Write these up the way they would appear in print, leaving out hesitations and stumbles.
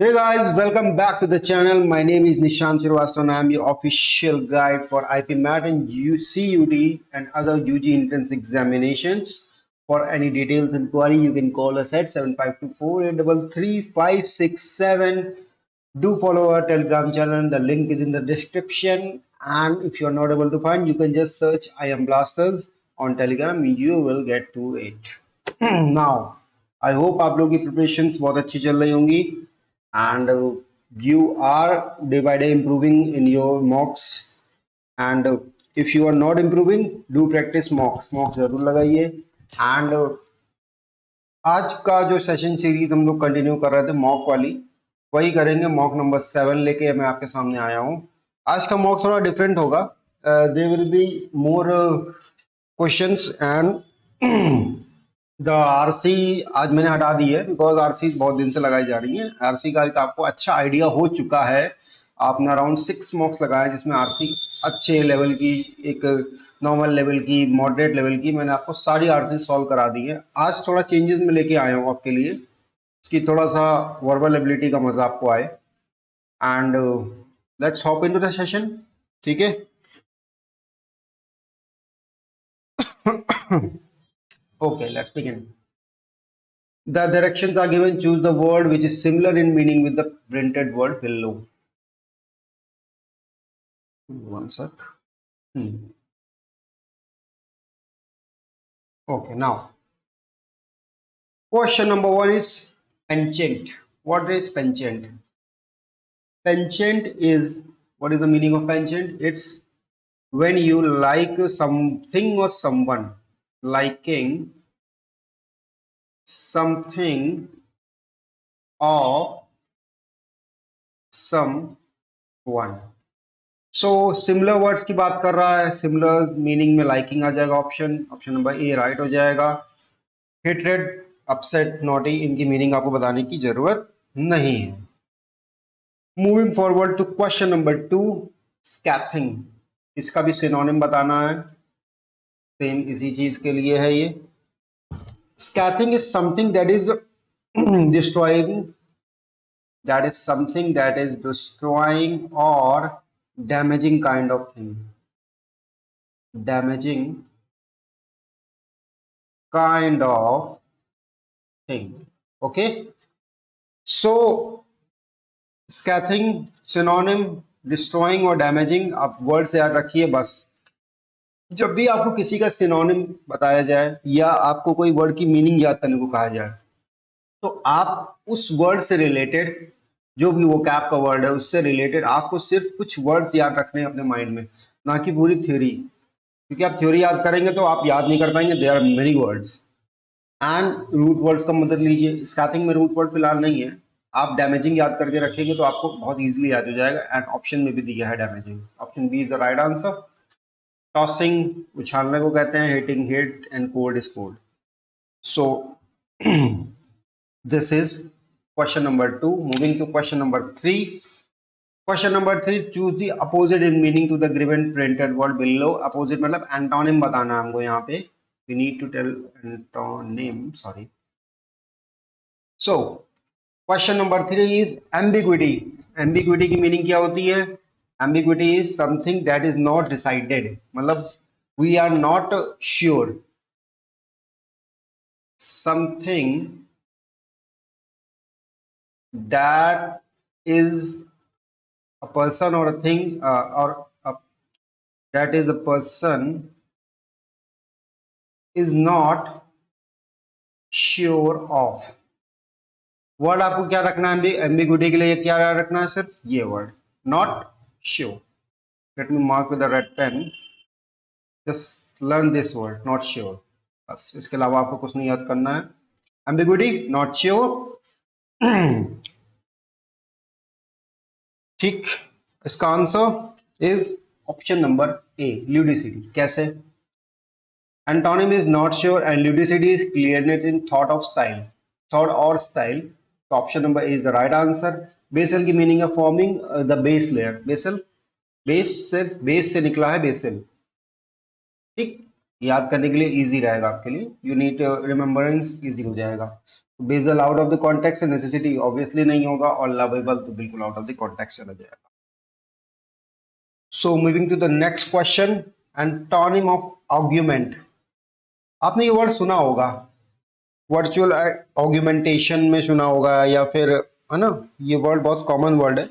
Hey guys, welcome back to the channel. My name is Nishant Srivastava and I am your official guide for IP MAT and UCUD and other UG entrance examinations. For any details inquiry, you can call us at 7524-833-567. Do follow our Telegram channel. The link is in the description. And if you are not able to find, you can just search I am Blasters on Telegram. You will get to it. Now, I hope आप लोगों की preparations बहुत अच्छी चल रही होंगी and you are day by day improving in your mocks and if you are not improving do practice mocks जरूर लगाइए and आज का जो सेशन सीरीज हम लोग कंटिन्यू कर रहे थे मॉक वाली वही करेंगे मॉक नंबर 7 लेके मैं आपके सामने आया हूँ। आज का मॉक थोड़ा डिफरेंट होगा। They will be more questions and the RC आज मैंने हटा दी है बिकॉज आरसी बहुत दिन से लगाई जा रही है। आरसी का एक आपको अच्छा आइडिया हो चुका है। आपने अराउंड 6 मॉक्स लगाए जिसमें आरसी अच्छे लेवल की, एक नॉर्मल लेवल की, मॉडरेट लेवल की, मैंने आपको सारी आरसी सॉल्व करा दी है। आज थोड़ा चेंजेस में लेके आया हूँ आपके लिए कि थोड़ा सा वर्बल एबिलिटी का मजा आपको आए and let's hop into the session. ठीक है। Okay, let's begin. The directions are given. Choose the word which is similar in meaning with the printed word below. One sec. Hmm. Okay, now question number one is penchant. What is penchant? Penchant is, what is the meaning of penchant? It's when you like something or someone, liking something or someone. So similar words की बात कर रहा है। Similar meaning में liking आ जाएगा। Option number A right हो जाएगा। हेट्रेड, अपसेट, नॉटी, इनकी मीनिंग आपको बताने की जरूरत नहीं है। Moving forward to question number 2, scathing. इसका भी सिनोनिम बताना है। सेम इसी चीज के लिए है ये। Scathing is something that is destroying, that is something that is destroying or damaging kind of thing. Damaging kind of thing. Okay, so scathing synonym destroying और डैमेजिंग। आप वर्ड से याद रखिए बस। जब भी आपको किसी का सिनोनिम बताया जाए या आपको कोई वर्ड की मीनिंग याद करने को कहा जाए तो आप उस वर्ड से रिलेटेड, जो भी वो कैप का वर्ड है उससे रिलेटेड आपको सिर्फ कुछ वर्ड्स याद रखने हैं अपने माइंड में, ना कि पूरी थ्योरी। क्योंकि आप थ्योरी याद करेंगे तो आप याद नहीं कर पाएंगे। There are many words and root words का मदद लीजिए। स्कैथिंग में रूट वर्ड फिलहाल नहीं है। आप डैमेजिंग याद करके रखेंगे तो आपको बहुत इजीली याद हो जाएगा। एंड ऑप्शन में भी दिया है damaging. Option B is the right answer. Tossing उछालने को कहते हैं। Hitting hit and cold is cold. So this is question number 2. Moving to question number 3. Question number 3, choose the opposite in meaning to the given printed word below. Opposite मतलब antonym बताना है हमको यहाँ पे। We need to tell antonym, sorry. So question number 3 is ambiguity. Ambiguity की meaning क्या होती है? Ambiguity is something that is not decided, मतलब we are not sure. Something that is a person or a thing that is a person is not sure of. Word आपको क्या रखना है ambiguity के लिए? क्या रखना है? सिर्फ ये word not sure. Let me mark with the red pen. Just learn this word not sure. बस इसके अलावा आपको कुछ नहीं याद करना है। Ambiguity, not sure. ठीक, इसका answer is option number A, lucidity. कैसे? Antonym is not sure and lucidity is clearness in thought of style, thought और स्टाइल। तो option number A is the right answer. Basal की meaning है forming the base layer. Basal, base से निकला है basal. ठीक, याद करने के लिए इजी रहेगा आपके लिए, यू नीड रिमेम्बरेंस इजी हो जाएगा। Bezel out of the context से नेसेसिटी ऑब्वियसली नहीं होगा, और लवेबल तो बिल्कुल आउट ऑफ द कॉन्टेक्स्ट चला जाएगा। So moving to the next question, antonym of argument. आपने ये वर्ड सुना होगा, वर्चुअल ऑग्यूमेंटेशन में सुना होगा, या फिर, है ना, ये वर्ड बहुत कॉमन वर्ड है।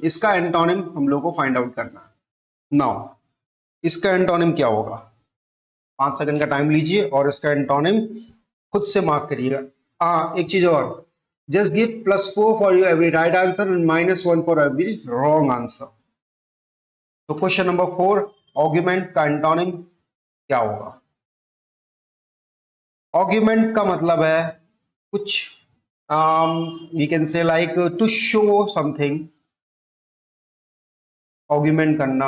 इसका एंटोनिम हम लोग को फाइंड आउट करना है। नाउ इसका एंटोनिम क्या होगा? 5 सेकंड का टाइम लीजिए और इसका एंटोनिम खुद से मार्क करिएगा। हाँ, एक चीज और, just give +4 for your every right answer and -1 for every wrong answer. तो क्वेश्चन नंबर 4, आर्ग्यूमेंट का एंटोनिम क्या होगा? आर्ग्यूमेंट का मतलब है कुछ, we can say like to show something, argument करना।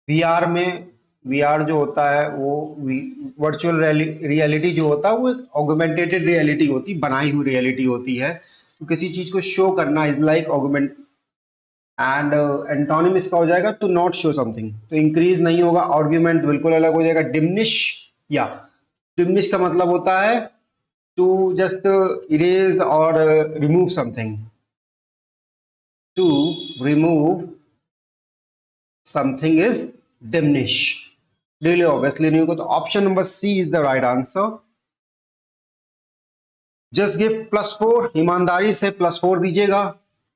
वीआर में, वीआर जो होता है वो वर्चुअल रियलिटी जो होता है वो एक ऑगमेंटेटेड रियलिटी होती है, बनाई हुई रियलिटी होती है। तो किसी चीज को शो करना is like augment, and antonym इसका हो जाएगा टू नॉट शो समथिंग। तो इंक्रीज नहीं होगा, आर्ग्यूमेंट बिल्कुल अलग हो जाएगा। डिमिनिश, या डिमिनिश का मतलब होता है टू जस्ट इरेज और remove something, to remove something is diminish. Delay obviously नहीं होगा, तो option number C is the right answer. Just give +4, ईमानदारी से +4 दीजिएगा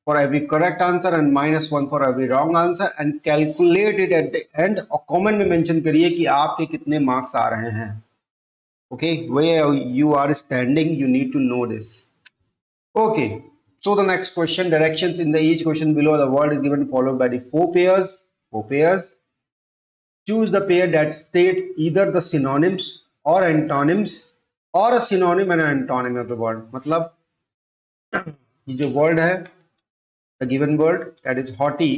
for every correct answer and -1 for every wrong answer, and calculate it at the end, और comment में mention करिए कि आपके कितने मार्क्स आ रहे हैं। Okay, where you are standing, you need to no this. Okay, so the next question, directions in the each question below the word is given followed by the four pairs. Choose the pair that state either the synonyms or antonyms or a synonym and an antonym of the word. मतलब ये जो word है, the given word that is haughty,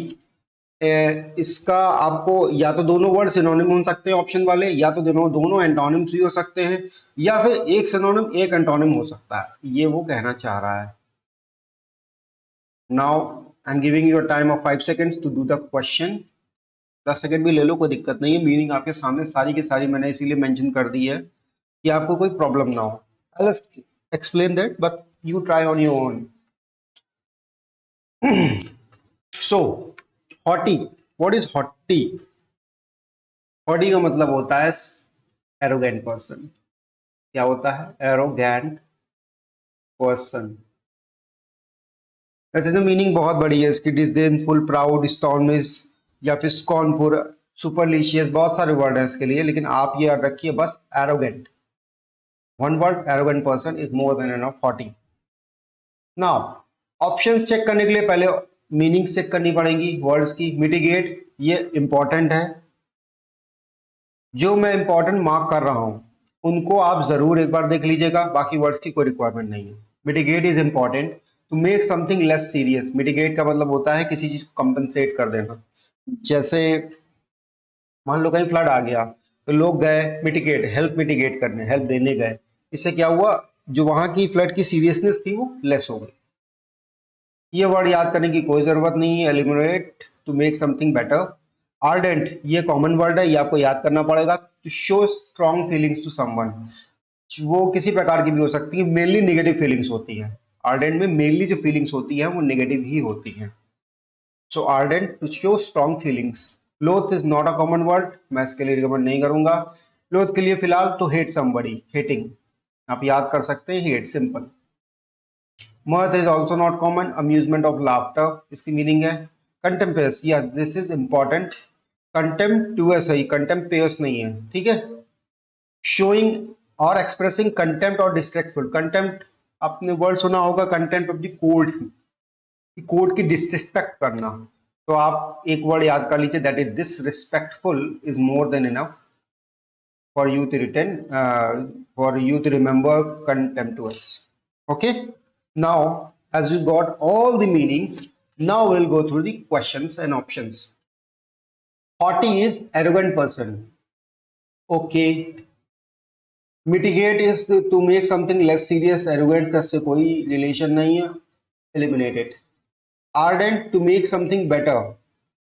इसका आपको या तो दोनों word synonym हो सकते हैं ऑप्शन वाले, या तो दोनों एंटोनिम्स भी हो सकते हैं, या फिर एक सिनोनिम एक एंटोनिम हो सकता है, ये वो कहना चाह रहा है। Now I am giving you a time of 5 seconds to do the question. 10 second भी ले लो, कोई दिक्कत नहीं है, मीनिंग आपके सामने सारी की सारी मैंने इसीलिए मेंशन कर दी है कि आपको कोई प्रॉब्लम ना हो। I just explain that but you try on your own. So haughty, what is haughty? Haughty का मतलब होता है एरोगेंट पर्सन। क्या होता है? Arrogant person. वैसे तो मीनिंग बहुत बड़ी है इसकी, डिसडेनफुल, प्राउड, स्टॉर्मिश, या फिर स्कॉर्नफुल, सुपरलिशियस, बहुत सारे वर्ड हैं इसके लिए, लेकिन आप ये याद रखिए बस arrogant. One word, arrogant person is more than enough 40। Now options check करने के लिए पहले मीनिंग्स चेक करनी पड़ेंगी वर्ड्स की। मिटिगेट, ये इंपॉर्टेंट है, जो मैं इंपॉर्टेंट मार्क कर रहा हूं उनको आप जरूर एक बार देख लीजिएगा, बाकी वर्ड्स की कोई रिक्वायरमेंट नहीं है। Mitigate is important to make something less serious. Mitigate का मतलब होता है किसी चीज को कंपनसेट कर देना। जैसे मान लो कहीं फ्लड आ गया, तो लोग गए मिटिगेट, हेल्प मिटिगेट करने, हेल्प देने गए। इससे क्या हुआ, जो वहां की फ्लड की सीरियसनेस थी वो लेस हो गई। ये वर्ड याद करने की कोई जरूरत नहीं है। Eliminate, to make something better. Ardent, ये कॉमन वर्ड है, ये आपको याद करना पड़ेगा। To show strong feelings to someone, वो किसी प्रकार की भी हो सकती है, मेनली नेगेटिव फीलिंग्स होती है। आर्डेंट में मेनली जो फीलिंग्स होती है वो नेगेटिव ही होती हैं। So ardent, to show strong feelings. Loath is not a common word, मैं इसके लिए रिकमेंड नहीं करूंगा। लोथ के लिए फिलहाल तो हेट समबडी, हेटिंग आप याद कर सकते हैं, hate simple. mirth is also not common, amusement of laughter इसकी मीनिंग है। contemptuous, या दिस इज इंपॉर्टेंट, contemptuous है, contemptuous नहीं है, ठीक है। showing और expressing contempt और disrespectful। contempt आपने वर्ड सुना होगा, contempt of the court, court की डिसरिस्पेक्ट करना। तो आप एक वर्ड याद कर लीजिए, that is disrespectful is more than enough for you to return, for you to remember contemptuous. Okay, now as you got all the meanings, now we'll go through the questions and options. Haughty is arrogant person. Okay, mitigate is to make something less serious, arrogant का से कोई relation नहीं है, eliminate it. Ardent, to make something better,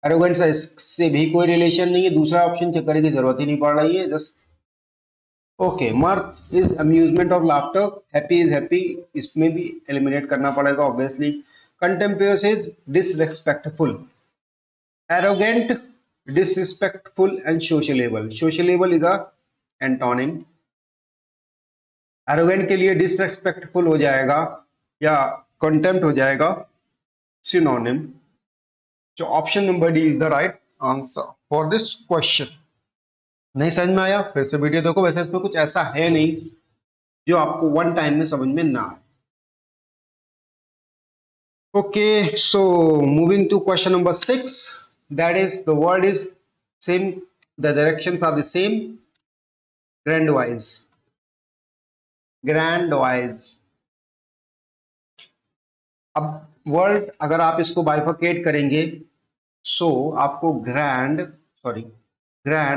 arrogant से भी कोई relation नहीं है, दूसरा ऑप्शन चेक करने की जरूरत ही नहीं पड़ रही है, just okay. mirth is amusement of laughter, happy is happy, इसमें भी एलिमिनेट करना पड़ेगा obviously. Contemptuous is disrespectful, arrogant, disrespectful and sociable. Sociable is a antonym. Arrogant के लिए डिसरेस्पेक्टफुल हो जाएगा या कंटेम्प्ट हो जाएगा synonym. So option number D is the right answer for this question. नहीं समझ में आया फिर से वीडियो देखो, वैसे इसमें कुछ ऐसा है नहीं जो आपको वन टाइम में समझ में ना आए। Okay, so moving to question number 6, that is the word is same, the directions are the same, grandwise, grandwise। अब वर्ड अगर आप इसको बाइफरकेट करेंगे सो आपको ग्रैंड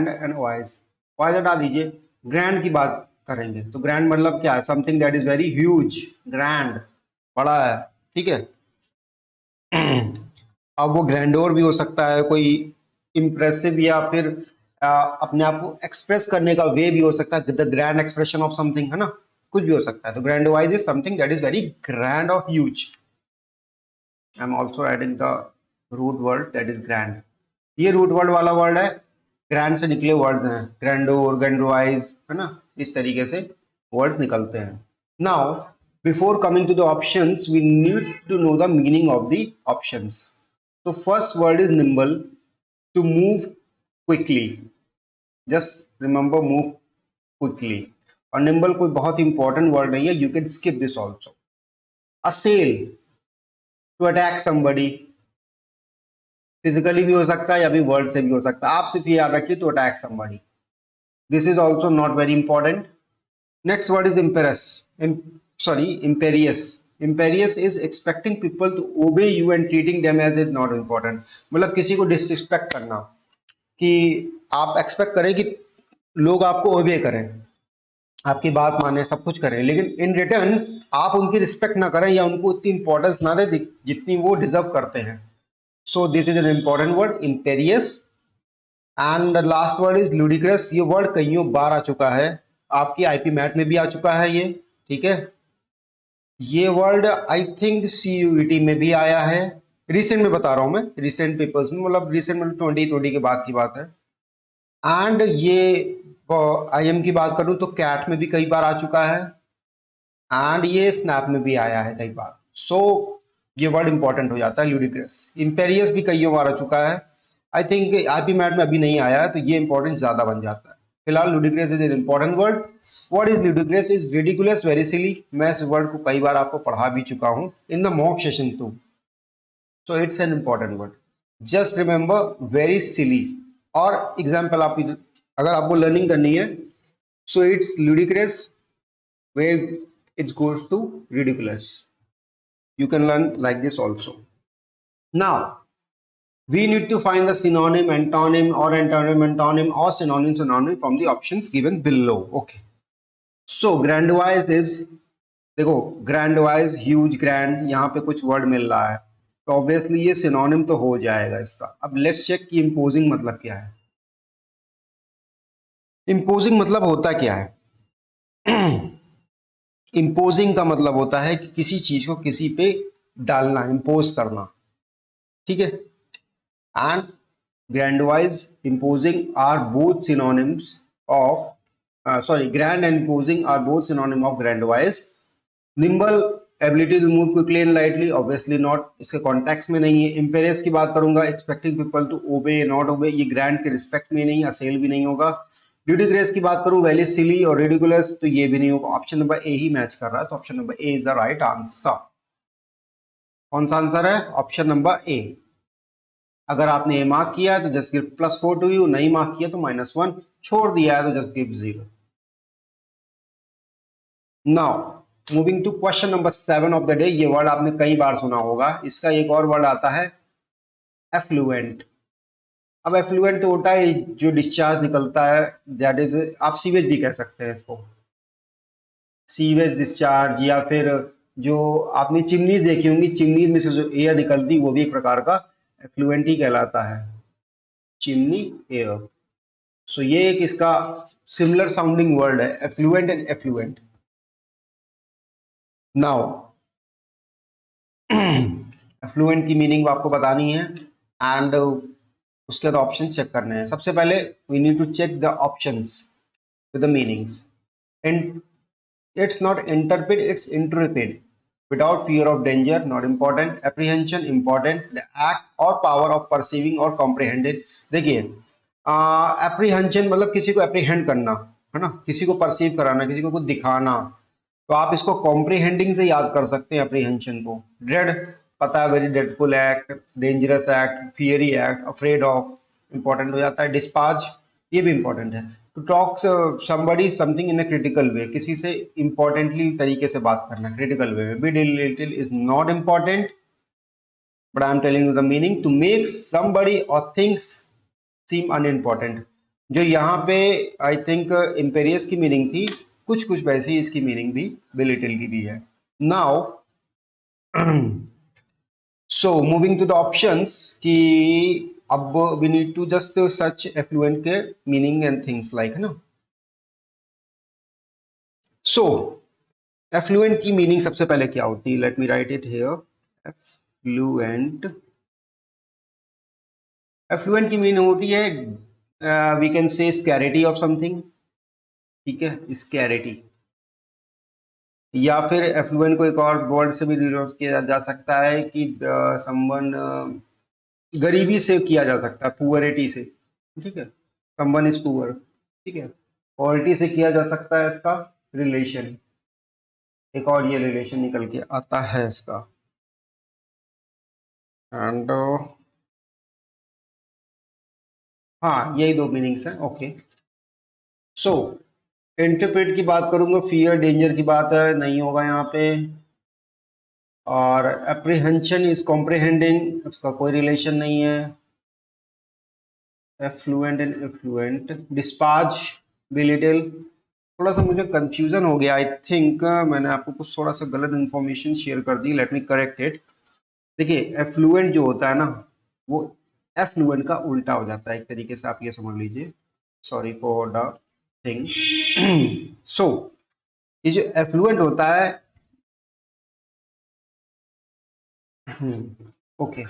एंड वाइज, वाइज हटा दीजिए, ग्रैंड की बात करेंगे तो ग्रैंड मतलब क्या है, something that is very huge, grand बड़ा है, ठीक है। अब वो ग्रैंडोर भी हो सकता है, कोई इंप्रेसिव या फिर अपने आप को एक्सप्रेस करने का वे भी हो सकता है, the grand expression of something, है ना, कुछ भी हो सकता है। तो grandiose is something that is very grand और huge. I am also adding the root word that is grand, ये रूट वर्ड वाला वर्ड है, ग्रैंड से निकले वर्ड्स हैं, ग्रैंडोर, ग्रैंडवाइज, है ना, इस तरीके से वर्ड्स निकलते हैं। Now before coming to the options we need to know the meaning of the options. तो first word is nimble, to move quickly, just remember move quickly. और निम्बल कोई बहुत इंपॉर्टेंट वर्ड नहीं है, you can skip this also. Assail, to attack somebody, physically भी हो सकता है या भी वर्ड से भी हो सकता है, आप सिर्फ ये याद रखिए, to attack somebody, this is also not very important. Next word is imperious. Imperious is expecting people to obey you and treating them as is not important, मतलब किसी को डिसरिस्पेक्ट करना, कि आप एक्सपेक्ट करें कि लोग आपको ओबे करें, आपकी बात माने, सब कुछ करें, लेकिन इन रिटर्न आप उनकी रिस्पेक्ट ना करें या उनको उतनी इंपॉर्टेंस ना दें जितनी वो डिजर्व करते हैं। So this is an important word, imperious। And last word is ludicrous, ये वर्ड कईयों बार आ चुका है, आपकी आईपी मैट में भी आ चुका है ये, ठीक है। ये वर्ड आई थिंक सीयूईटी में भी आया है, रिसेंट में बता रहा हूं मैं, रिसेंट पेपर्स में, मतलब रिसेंट में 2020 के बाद की बात है। एंड ये आईएम की बात करूं तो कैट में भी कई बार आ चुका है, एंड ये स्नैप में भी आया है कई बार। सो ये वर्ड इंपॉर्टेंट हो जाता है, ल्यूडिक्रस। इंपेरियस भी कई बार आ चुका है, आई थिंक आईपी मैट में अभी नहीं आया है, तो ये इंपॉर्टेंस ज्यादा बन जाता है। फिलहाल ludicrous is an important word. What is ludicrous? Is ridiculous, very silly. मैं इस वर्ड को कई बार आपको पढ़ा भी चुका हूं in the mock session too, so it's an important word, just remember very silly. और एग्जाम्पल आप अगर आपको लर्निंग करनी है, सो इट्स ludicrous where it goes to ridiculous, you can learn like this also. Now we need to find the synonym, antonym, or antonym, antonym, or synonym, synonym from the options given below. Okay, so grandwise is, देखो grandwise, huge, grand, यहाँ पे कुछ word मिल रहा है तो obviously ये synonym तो हो जाएगा इसका। अब लेट्स चेक कि इम्पोजिंग मतलब क्या है। इम्पोजिंग मतलब होता क्या है? इम्पोजिंग का मतलब होता है कि किसी चीज को किसी पे डालना, इम्पोज करना, ठीक है। And grandwise, imposing are both synonyms of grand and imposing are both synonym of grandwise. nimble, ability to move quickly and lightly, obviously not, इसके कॉन्टेक्स्ट में नहीं है। imperious की बात करूंगा, expecting people to obey not obey, ये grand के respect में नहीं, असेल भी नहीं होगा। ludicrous की बात करूं, वेरी सिली और ridiculous, तो ये भी नहीं होगा। ऑप्शन नंबर ए ही मैच कर रहा है, तो option number A is the right answer. कौन सा आंसर है? Option number A. अगर आपने ए मार्क किया तो जस्ट गिव +4 टू यू, नहीं मार्क किया तो -1, छोड़ दिया है तो just give 0। Now moving to question number 7 of the day. ये वर्ड आपने कई बार सुना होगा, इसका एक और वर्ड आता है एफ्लुएंट। अब एफ्लुएंट तो होता है जो डिस्चार्ज निकलता है, दैट इज, आप सीवेज भी कह सकते हैं इसको, सीवेज डिस्चार्ज, या फिर जो आपने चिमनीज देखी होंगी, चिमनीज में से जो एयर निकलती वो भी एक प्रकार का एफ्लुएंट ही कहलाता है। Chimney air. सो ये एक इसका सिमिलर साउंडिंग वर्ड है, एफ्लुएंट एंड एफ्लुएंट। नाउ एफ्लुएंट की मीनिंग आपको बतानी है एंड उसके बाद ऑप्शन चेक करने हैं। सबसे पहले we need to check the options with the meanings. And it's not intrepid, it's intrepid. Without fear of danger, not important. Apprehension, important. The act or power of perceiving or comprehending. देखिए apprehension मतलब किसी को apprehend करना, है ना, किसी को perceive कराना, किसी को कुछ दिखाना। तो आप इसको कॉम्प्रीहेंडिंग से याद कर सकते हैं एप्रीहेंशन को। ड्रेड पता है, very dreadful act, dangerous act, fiery act, afraid of important हो जाता है। डिस्पाच ये भी इंपॉर्टेंट है। To talk somebody something in a critical way, किसी से इंपॉर्टेंटली तरीके से बात करना, क्रिटिकल वे में। Belittle is not important but I am telling you the meaning. To make somebody or things seem unimportant. जो यहाँ पे आई थिंक इम्पेरियस की मीनिंग थी, कुछ कुछ वैसे ही इसकी मीनिंग भी बिलिटिल की भी है। Now so moving to the options कि अब we need to just search affluent के मीनिंग एंड थिंग्स लाइक, है ना। सो एफ्लुएंट की मीनिंग सबसे पहले क्या होती है? Let me write it here. Affluent, affluent की मीनिंग होती है वी कैन से स्कैरिटी ऑफ समथिंग, ठीक है, स्कैरिटी। या फिर एफ्लुएंट को एक और वर्ड से भी डिनोट किया जा सकता है कि समवन गरीबी से किया जा सकता है, पुअरिटी से, ठीक है, समवन इज पुअर, ठीक है। पॉवर्टी से किया जा सकता है इसका रिलेशन, एक और ये रिलेशन निकल के आता है इसका। एंड हाँ, यही दो मीनिंग्स हैं। ओके, सो इंटरप्रेट की बात करूंगा, फियर डेंजर की बात है नहीं होगा यहाँ पे। और एप्रीहेंशन इज कॉम्प्रिहेंडिंग, उसका कोई रिलेशन नहीं है। Affluent and affluent, dispatch, belittle, थोड़ा सा मुझे कंफ्यूजन हो गया। आई थिंक मैंने आपको कुछ थोड़ा सा गलत इंफॉर्मेशन शेयर कर दी, लेट मी करेक्ट इट। देखिए एफ्लुएंट जो होता है ना, वो एफ्लुएंट का उल्टा हो जाता है एक तरीके से, आप ये समझ लीजिए। Sorry for the thing. So ये जो एफ्लुएंट होता है, okay,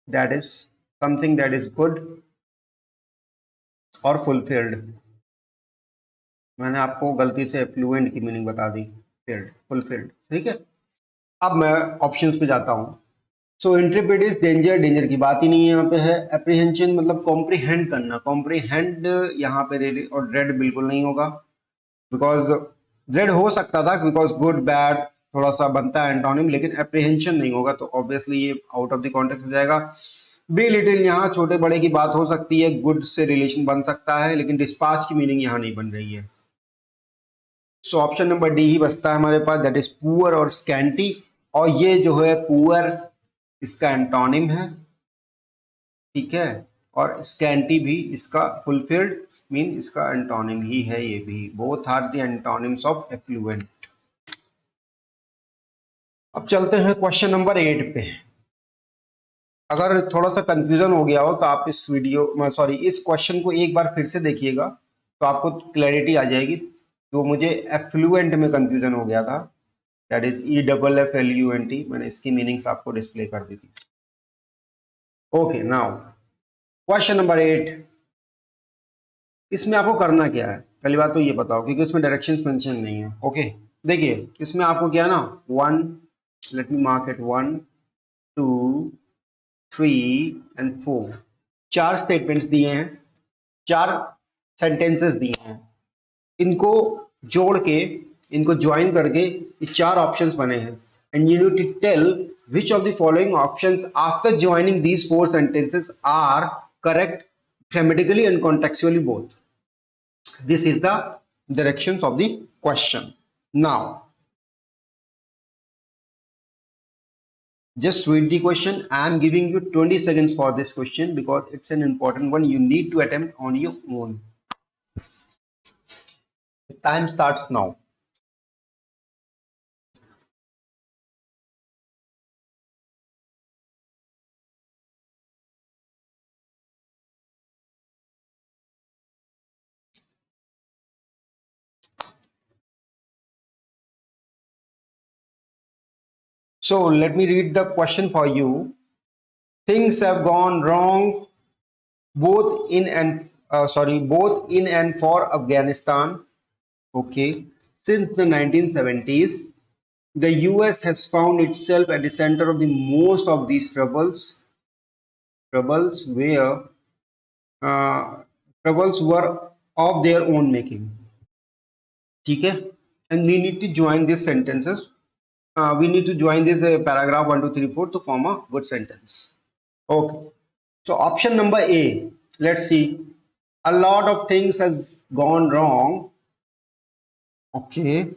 that is something that is good और फुलफिल्ड। मैंने आपको गलती से एफ्लुएंट की मीनिंग बता दी, फिल्ड, फुलफिल्ड, ठीक है। अब मैं ऑप्शंस पे जाता हूँ। सो इंटरप्रेट इज डेंजर, डेंजर की बात ही नहीं है यहाँ पे है। एप्रीहेंशन मतलब कॉम्प्रीहेंड करना, कॉम्प्रीहेंड यहाँ पे और ड्रेड बिल्कुल नहीं होगा, बिकॉज ड्रेड हो सकता था, बिकॉज गुड बैड थोड़ा सा बनता है एंटोनिम, लेकिन एप्रीहेंशन नहीं होगा, तो ऑब्वियसली ये आउट ऑफ द कॉन्टेक्स्ट हो जाएगा। बी लिटिल यहाँ छोटे बड़े की बात हो सकती है, गुड से रिलेशन बन सकता है, लेकिन डिस्पाच की मीनिंग यहाँ नहीं बन रही है। सो ऑप्शन नंबर डी ही बचता है हमारे पास, दैट इज पुअर और स्कैंटी। और ये जो है पुअर इसका एंटोनिम है, ठीक है, और स्कैंटी भी इसका, फुलफिल्ड मीन इसका एंटोनिम ही है। ये भी both are the antonyms of affluent. अब चलते हैं क्वेश्चन नंबर 8 पे। अगर थोड़ा सा कंफ्यूजन हो गया हो तो आप इस वीडियो, सॉरी, इस क्वेश्चन को एक बार फिर से देखिएगा तो आपको क्लैरिटी आ जाएगी। तो मुझे एफ्लुएंट में कंफ्यूजन हो गया था, दैट इज EFFLUENT, मैंने इसकी मीनिंग्स आपको डिस्प्ले कर दी थी। Okay, now question number 8। इसमें आपको करना क्या है, पहली बात तो ये बताओ, क्योंकि इसमें डायरेक्शंस मेंशन नहीं है। ओके, देखिए इसमें आपको क्या है ना, 1, late me mark it, 1 2 3 and 4, 4 statements दिए हैं, 4 सेंटेंसेस दिए हैं। इनको जोड़ के, इनको ज्वाइन करके ये 4 ऑप्शंस बने हैं। And you need to tell which of the following options after joining these 4 sentences are correct grammatically and contextually both. This is the directions of the question. Now just read the question. I am giving you 20 seconds for this question because it's an important one, you need to attempt on your own. The time starts now. So let me read the question for you. Things have gone wrong both in and for Afghanistan. Okay, since the 1970s, the US has found itself at the center of the most of these troubles where uh, troubles were of their own making. ठीक है? And we need to join these sentences. We need to join this paragraph 1, 2, 3, 4 to form a good sentence. Okay. So option number A. Let's see. A lot of things has gone wrong. Okay.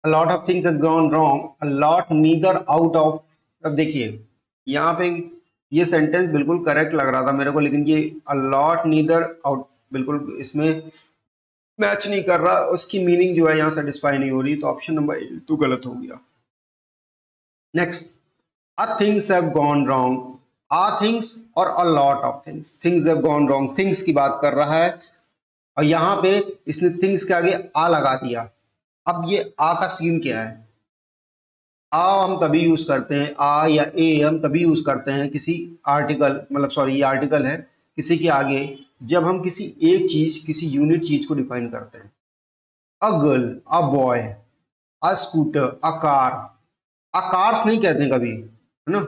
A lot of things has gone wrong. A lot neither out of. अब देखिए यहाँ पे ये sentence बिल्कुल correct लग रहा था मेरे को, लेकिन ये a lot neither out बिल्कुल इसमें मैच नहीं कर रहा, उसकी मीनिंग जो है यहाँ सेटिस्फाई नहीं हो रही, तो ऑप्शन नंबर ए तो गलत हो गया. Next, a things have gone wrong. A things और a lot of things. Things have gone wrong. Things की बात कर रहा है और यहाँ पे इसने things के आगे आ लगा दिया. अब ये आ का सीन क्या है? आ हम तभी यूज करते हैं, आ या ए हम तभी यूज करते हैं किसी आर्टिकल, मतलब सॉरी ये आर्टिकल है किसी के आगे, जब हम किसी एक चीज, किसी यूनिट चीज को डिफाइन करते हैं. A girl, a boy, a scooter, a car. A cars नहीं कहते हैं कभी, है ना,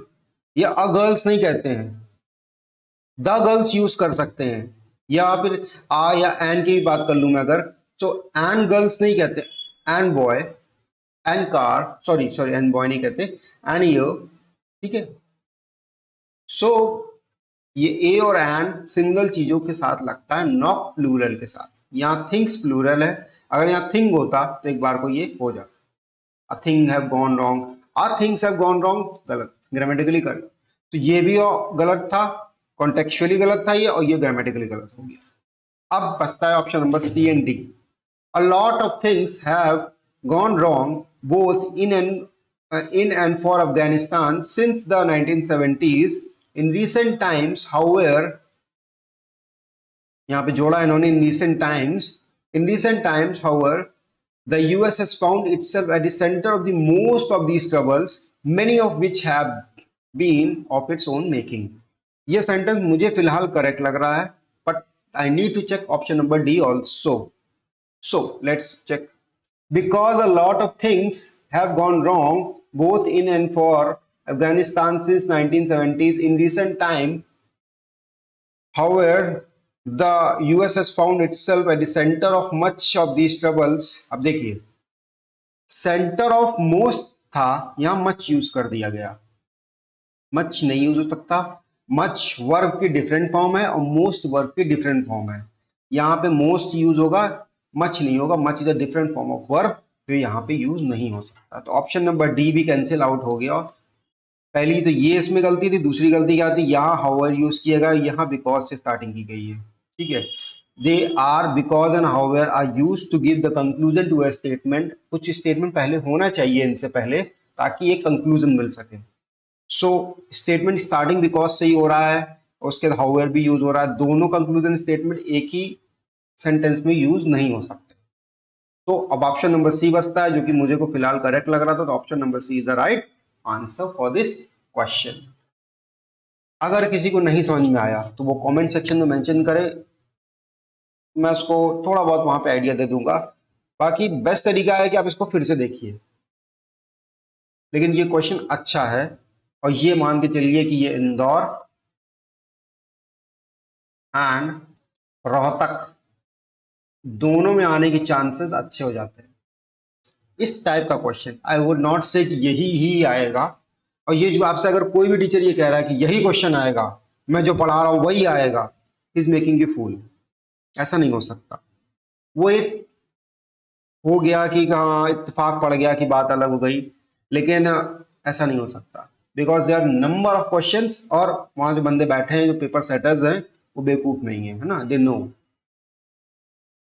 या अ गर्ल्स नहीं कहते हैं, द गर्ल्स यूज कर सकते हैं, या फिर आ या एन की भी बात कर लूं मैं अगर, तो एन गर्ल्स नहीं कहते, an boy, an car, sorry sorry an boy नहीं कहते, एन ईयर. ठीक है. सो ये ए और एन सिंगल चीजों के साथ लगता है, नॉट प्लूरल के साथ. यहाँ थिंग्स प्लूरल है, अगर यहाँ थिंग होता तो एक बार को ये हो जाता. A thing have gone wrong, or things have gone wrong, गलत, ग्रामेटिकली गलत. तो ये भी गलत था, कॉन्टेक्चुअली गलत था ये, और ये ग्रामेटिकली गलत हो गया. अब बचता है option number C and D. A lot of things have gone wrong both in and for Afghanistan since the 1970s. In recent times, however, यहाँ पे जोड़ा इन्होंने in recent times, however, the US has found itself at the center of the most of these troubles, many of which have been of its own making. ये sentence मुझे फिलहाल correct लग रहा है, but I need to check option number D also. So let's check. Because a lot of things have gone wrong both in and for Afghanistan since 1970s. In recent time, however, the US has found itself at the center of much of these troubles. अब देखिए, centre of most था, यहां much use कर दिया गया. Much नहीं use हो सकता, मच वर्ब की डिफरेंट फॉर्म है और मोस्ट वर्ब की डिफरेंट फॉर्म है. यहां पे मोस्ट यूज होगा, मच नहीं होगा. Much is a different form of verb, तो यहां पे यूज नहीं हो सकता. तो ऑप्शन नंबर डी भी कैंसिल आउट हो गया. पहली तो ये इसमें गलती थी, दूसरी गलती क्या थी, यहाँ हाउएवर यूज किया गया, यहाँ बिकॉज से स्टार्टिंग की गई है. ठीक है. They are, because and however are used to give the conclusion to a statement. कुछ स्टेटमेंट पहले होना चाहिए इनसे पहले, ताकि एक कंक्लूजन मिल सके. सो स्टेटमेंट स्टार्टिंग बिकॉज से ही हो रहा है, उसके बाद हाउएवर भी यूज हो रहा है. दोनों कंक्लूजन स्टेटमेंट एक ही सेंटेंस में यूज नहीं हो सकते. तो अब ऑप्शन नंबर सी बचता है, जो कि मुझे को फिलहाल करेक्ट लग रहा था. तो option number C is the right answer for this question. अगर किसी को नहीं समझ में आया तो वो कमेंट सेक्शन में मेंशन करे, मैं उसको थोड़ा बहुत वहां पे आइडिया दे दूंगा. बाकी बेस्ट तरीका है कि आप इसको फिर से देखिए. लेकिन ये क्वेश्चन अच्छा है, और ये मान के चलिए कि ये इंदौर एंड रोहतक दोनों में आने के चांसेस अच्छे हो जाते हैं. इस टाइप का क्वेश्चन आई वुड नॉट से कि यही ही आएगा. और ये जो आपसे अगर कोई भी टीचर ये कह रहा है कि यही क्वेश्चन आएगा, मैं जो पढ़ा रहा हूं वही आएगा, इज मेकिंग यू फूल. ऐसा नहीं हो सकता. वो एक हो गया कि हाँ इत्तेफाक पड़ गया कि बात अलग हो गई, लेकिन ऐसा नहीं हो सकता. Because they are number of questions, और वहां जो बंदे बैठे हैं, जो पेपर सेटर्स हैं, वो बेवकूफ नहीं है ना, दे नो.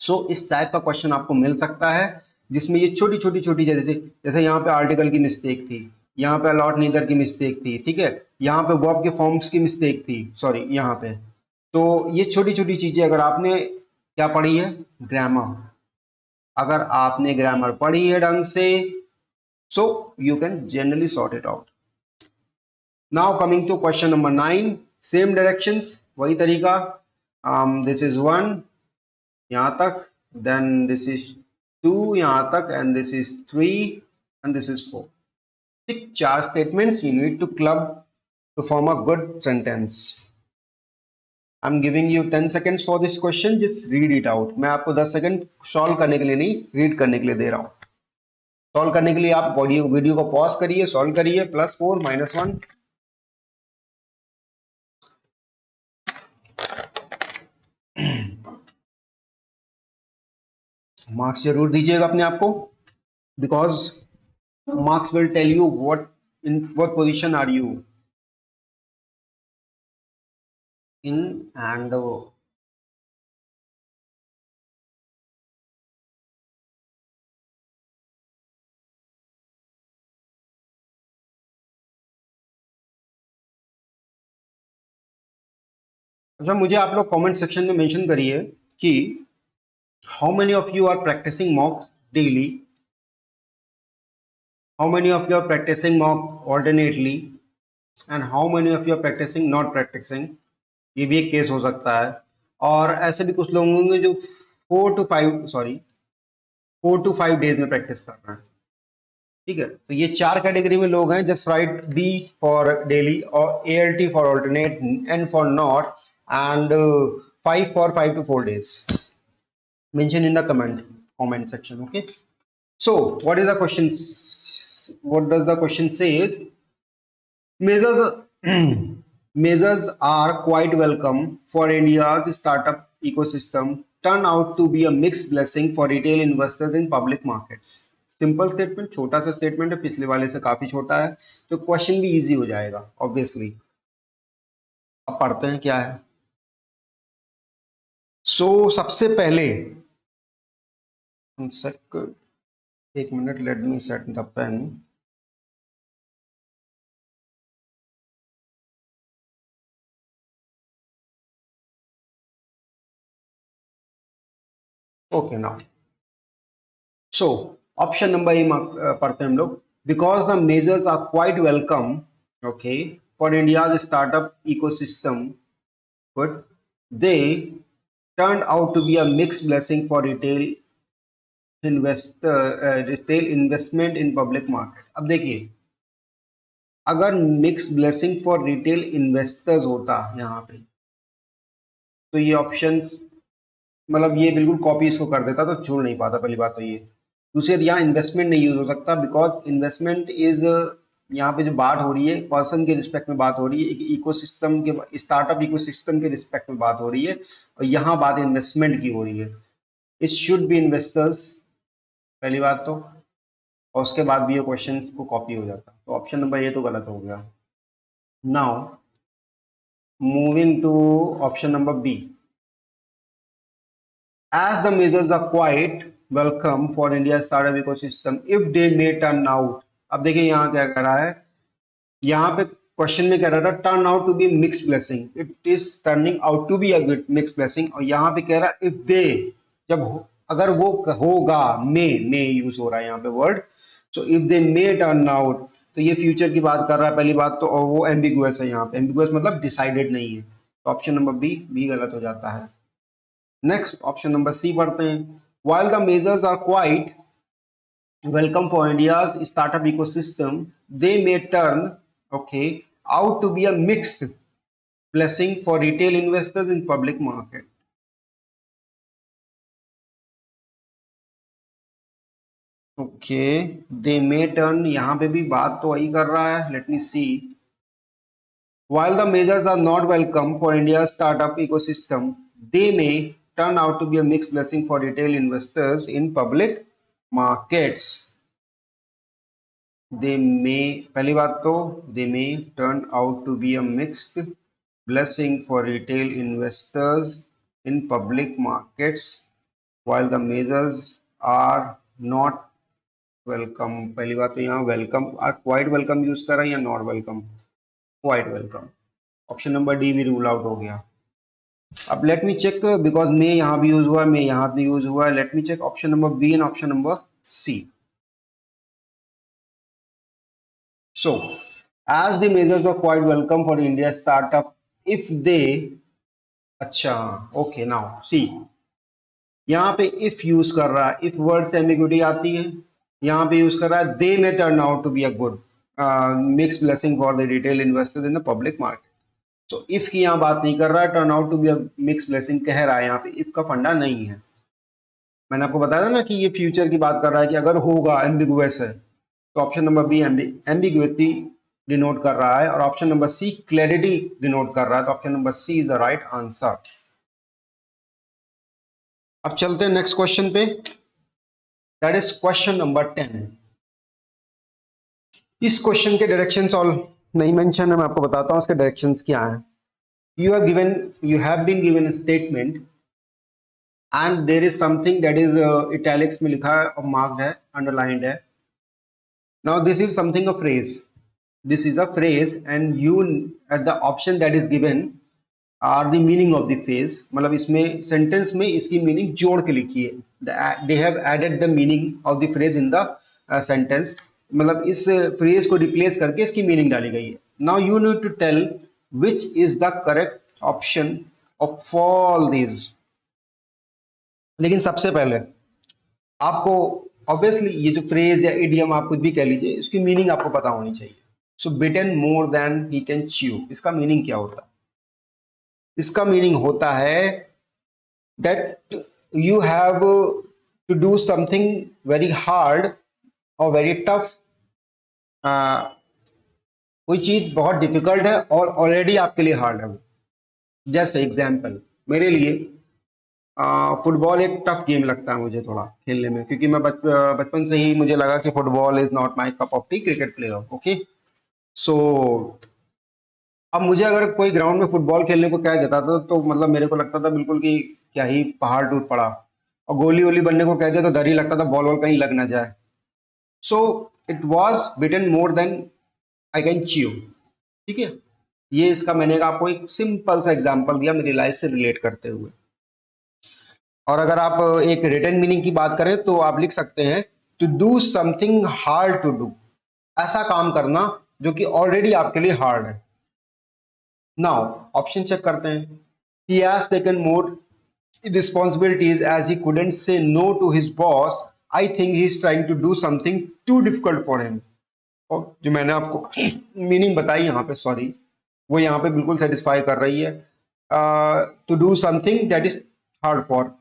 सो इस टाइप का क्वेश्चन आपको मिल सकता है, जिसमें ये छोटी छोटी छोटी, जैसे जैसे यहाँ पे आर्टिकल की मिस्टेक थी, यहाँ पे अलॉट नीदर की मिस्टेक थी. ठीक है. यहाँ पे वर्ब के फॉर्म्स की मिस्टेक थी, सॉरी यहाँ पे. तो ये छोटी छोटी चीजें अगर आपने क्या पढ़ी है, ग्रामर, अगर आपने ग्रामर पढ़ी है ढंग से, So you can generally sort it out. Now coming to question number 9, same directions, वही तरीका. This is 1 यहाँ तक, then this is 2 यहाँ तक, and this is 3 and this is 4. Pick 4 statements you need to club to form a good sentence. I'm giving you 10 seconds for this question. Just read it out. मैं आपको 10 second solve करने के लिए नहीं, read करने के लिए दे रहा हूँ. सॉल्व करने के लिए आप वीडियो को पॉज करिए, सॉल्व करिए. +4 -1. मार्क्स जरूर दीजिएगा अपने आप को, because marks will tell you what position are you in. And अच्छा, मुझे आप लोग कमेंट सेक्शन में मेंशन करिए कि how many of you are practising mock daily, how many of you are practising mock alternately, and how many of you are practising not practising. ये भी एक केस हो सकता है. और ऐसे भी कुछ लोग होंगे जो 4 to 5 डेज में प्रैक्टिस कर रहे हैं. ठीक है, तो ये 4 कैटेगरी में लोग हैं. Just right B for daily, और ALT for alternate, N for not, and 5 for 5 to 4 days. Mention in the comment section. Okay, so what is the question? What does the question says? Measures measures are quite welcome for India's startup ecosystem, turn out to be a mixed blessing for retail investors in public markets. Simple statement, छोटा सा statement है, पिछले वाले से काफी छोटा है, तो क्वेश्चन भी इजी हो जाएगा ऑब्वियसली. अब पढ़ते हैं क्या है. सबसे पहले एक minute, let me set the pen. Okay, now option number A पढ़ते हैं हम लोग. Because the measures are quite welcome, okay, for India's startup ecosystem, but they turned out to be a mixed blessing for retail investment in public market. अब देखिए, अगर mix blessing for retail investors होता यहाँ पे, तो ये options, मतलब ये बिल्कुल कॉपी इसको कर देता, तो छोड़ नहीं पाता. पहली बात तो ये. दूसरी, यहाँ इन्वेस्टमेंट नहीं यूज हो सकता, बिकॉज इन्वेस्टमेंट इज, यहाँ पे जो बात हो रही है पर्सन के रिस्पेक्ट में बात हो रही है, एक इकोसिस्टम के, स्टार्टअप इकोसिस्टम के रिस्पेक्ट में बात हो रही है, और यहाँ बात इन्वेस्टमेंट की हो रही है. इट शुड बी इन्वेस्टर्स, पहली बात तो, और उसके बाद भी ये क्वेश्चन को कॉपी हो जाता. तो ऑप्शन नंबर ये तो गलत हो गया. Now moving to option number B. As the measures are quite welcome for India's startup ecosystem, if they may turn out. अब देखिए यहाँ क्या कह रहा है, यहाँ पे क्वेश्चन में कह रहा था turn out to be mix blessing, it is turning out to be a good mix blessing, और यहाँ पे कह रहा है इफ दे, जब अगर वो होगा, मे यूज हो रहा है यहाँ पे word. So if they may turn out, तो ये फ्यूचर की बात कर रहा है पहली बात तो, और वो एम्बिगुअस है यहाँ पे. एम्बिगुअस मतलब डिसाइडेड नहीं है. तो ऑप्शन नंबर बी गलत हो जाता है. नेक्स्ट ऑप्शन नंबर सी पढ़ते हैं. While the measures are quite welcome for India's startup ecosystem, they may turn, okay, out to be a mixed blessing for retail investors in public market. Okay, they may turn, यहाँ पे भी बात तो वही कर रहा है. Let me see. While the measures are not welcome for India's startup ecosystem, they may turn out to be a mixed blessing for retail investors in public markets. They may, पहली बात तो, they may turn out to be a mixed blessing for retail investors in public markets, while the measures are not welcome. पहली बात तो यहाँ welcome, quite welcome use कर रहा है या not welcome? Quite welcome. Option number D भी rule out हो गया. अब let me check, because may यहाँ भी यूज हुआ है, मे यहाँ भी यूज हुआ है. Let me check option number B and option number C. So as the measures are quite welcome for India startup if they, अच्छा, okay, now see, यहाँ पे if यूज कर रहा है, if वर्ड से एम्बिग्यूटी आती है, यहाँ पे यूज कर रहा है they may turn out to be a good mixed blessing for the retail investors in the public market. So if की यहाँ बात नहीं कर रहा है, turn out to be a mixed blessing कह रहा है, यहाँ पे if का फंडा नहीं है. मैंने आपको बताया था ना कि ये फ्यूचर की बात कर रहा है कि अगर होगा एम्बिगुअस है तो option number B ambiguity denote कर रहा है और option number C clarity denote कर रहा है, तो option number C is the right answer. अब चलते हैं नेक्स्ट क्वेश्चन पे, दैट इज क्वेश्चन नंबर 10. इस क्वेश्चन के डायरेक्शंस ऑल नहीं मेंशन है, मैं आपको बताता हूं इसके डायरेक्शंस क्या हैं. You have been given a statement and there is something that is italics में लिखा है और marked है, underlined है. Now this is something a phrase. This is a phrase and you at the option that is given are the meaning of the phrase. मतलब इसमें sentence में इसकी meaning जोड़ के लिखी है. They have added the meaning of the phrase in the sentence. मतलब इस phrase को replace करके इसकी meaning डाली गई है. Now you need to tell which is the correct option of all these. लेकिन सबसे पहले आपको ऑब्वियसली ये जो फ्रेज या इडियम आप कुछ भी कह लीजिए, इसकी मीनिंग आपको पता होनी चाहिए. So bitten more than he can chew, इसका मीनिंग क्या होता है? इसका मीनिंग होता है that you have to do something very hard और वेरी टफ. कोई चीज बहुत डिफिकल्ट है और ऑलरेडी आपके लिए हार्ड है. जैसे एग्जाम्पल, मेरे लिए फुटबॉल एक टफ गेम लगता है मुझे थोड़ा खेलने में, क्योंकि मैं बचपन से ही मुझे लगा कि football is not my cup of tea, cricket player. Okay, so अब मुझे अगर कोई ग्राउंड में फुटबॉल खेलने को कह देता था तो मतलब मेरे को लगता था बिल्कुल कि क्या ही पहाड़ टूट पड़ा, और गोली वोली बनने को कहते तो डर ही लगता था बॉल वॉल कहीं लग ना जाए. So it was bitten more than I can chew. ठीक है, ये इसका मैंने आपको एक सिंपल सा एग्जाम्पल दिया मेरी लाइफ से रिलेट करते हुए. और अगर आप एक रिटन मीनिंग की बात करें तो आप लिख सकते हैं to do something hard to do, ऐसा काम करना जो कि ऑलरेडी आपके लिए हार्ड है. नाउ ऑप्शन चेक करते हैं. He has taken more responsibilities as he couldn't say no to his boss. I think he is trying to do something too difficult for him. और जो मैंने आपको मीनिंग बताई यहाँ पे, सॉरी, वो यहाँ पे बिल्कुल सेटिस्फाई कर रही है. To do something that is hard for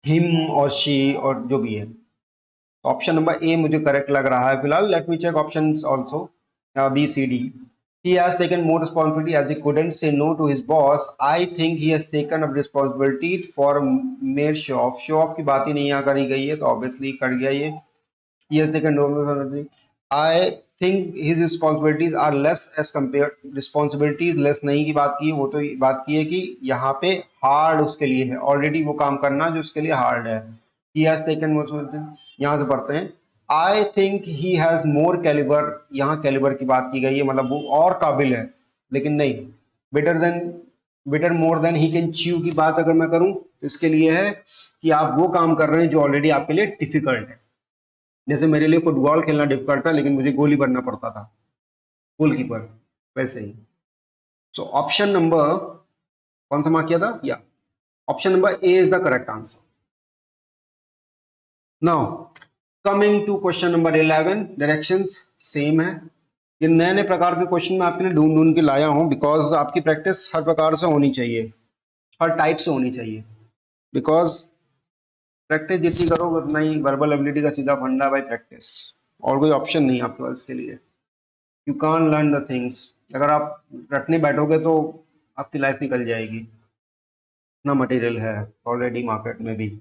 him और शी और जो भी है. ऑप्शन नंबर ए मुझे करेक्ट लग रहा है फिलहाल. Let me check options also, B C D. He has taken more responsibility as he couldn't say no to his boss. I think he has taken up responsibility for mere show off. Show off की बात ही नहीं यहाँ करी गई है तो obviously cut गया ये. He has taken no responsibility. I think his responsibilities are less as compared. Responsibilities less नहीं की बात की, वो तो बात की है कि यहाँ पे hard उसके लिए है, already वो काम करना जो उसके लिए hard है. He has taken more responsibility. यहाँ से पढ़ते हैं. I think he has more calibre, यहाँ कैलिबर की बात की गई है, मतलब वो और काबिल है, लेकिन नहीं. Better more than he can chew की बात अगर मैं करूं तो इसके लिए है कि आप वो काम कर रहे हैं जो ऑलरेडी आपके लिए डिफिकल्ट है. जैसे मेरे लिए फुटबॉल खेलना डिफिकल्ट था लेकिन मुझे गोली बनना पड़ता था, गोलकीपर, वैसे ही. सो ऑप्शन नंबर कौन सा मार्क किया था, या option number A is the correct answer. Now coming to question number 11, directions same है. ये नए नए प्रकार के क्वेश्चन मैं आपके लिए ढूंढ ढूंढ के लाया हूं बिकॉज आपकी प्रैक्टिस हर प्रकार से होनी चाहिए, हर टाइप से होनी चाहिए. बिकॉज प्रैक्टिस जितनी करोगे उतना ही वर्बल एबिलिटी का सीधा फंडा बाय प्रैक्टिस, और कोई ऑप्शन नहीं आपके पास के लिए. You can't learn the things. अगर आप रटने बैठोगे तो आपकी लाइफ निकल जाएगी. इतना मटेरियल है ऑलरेडी मार्केट में भी,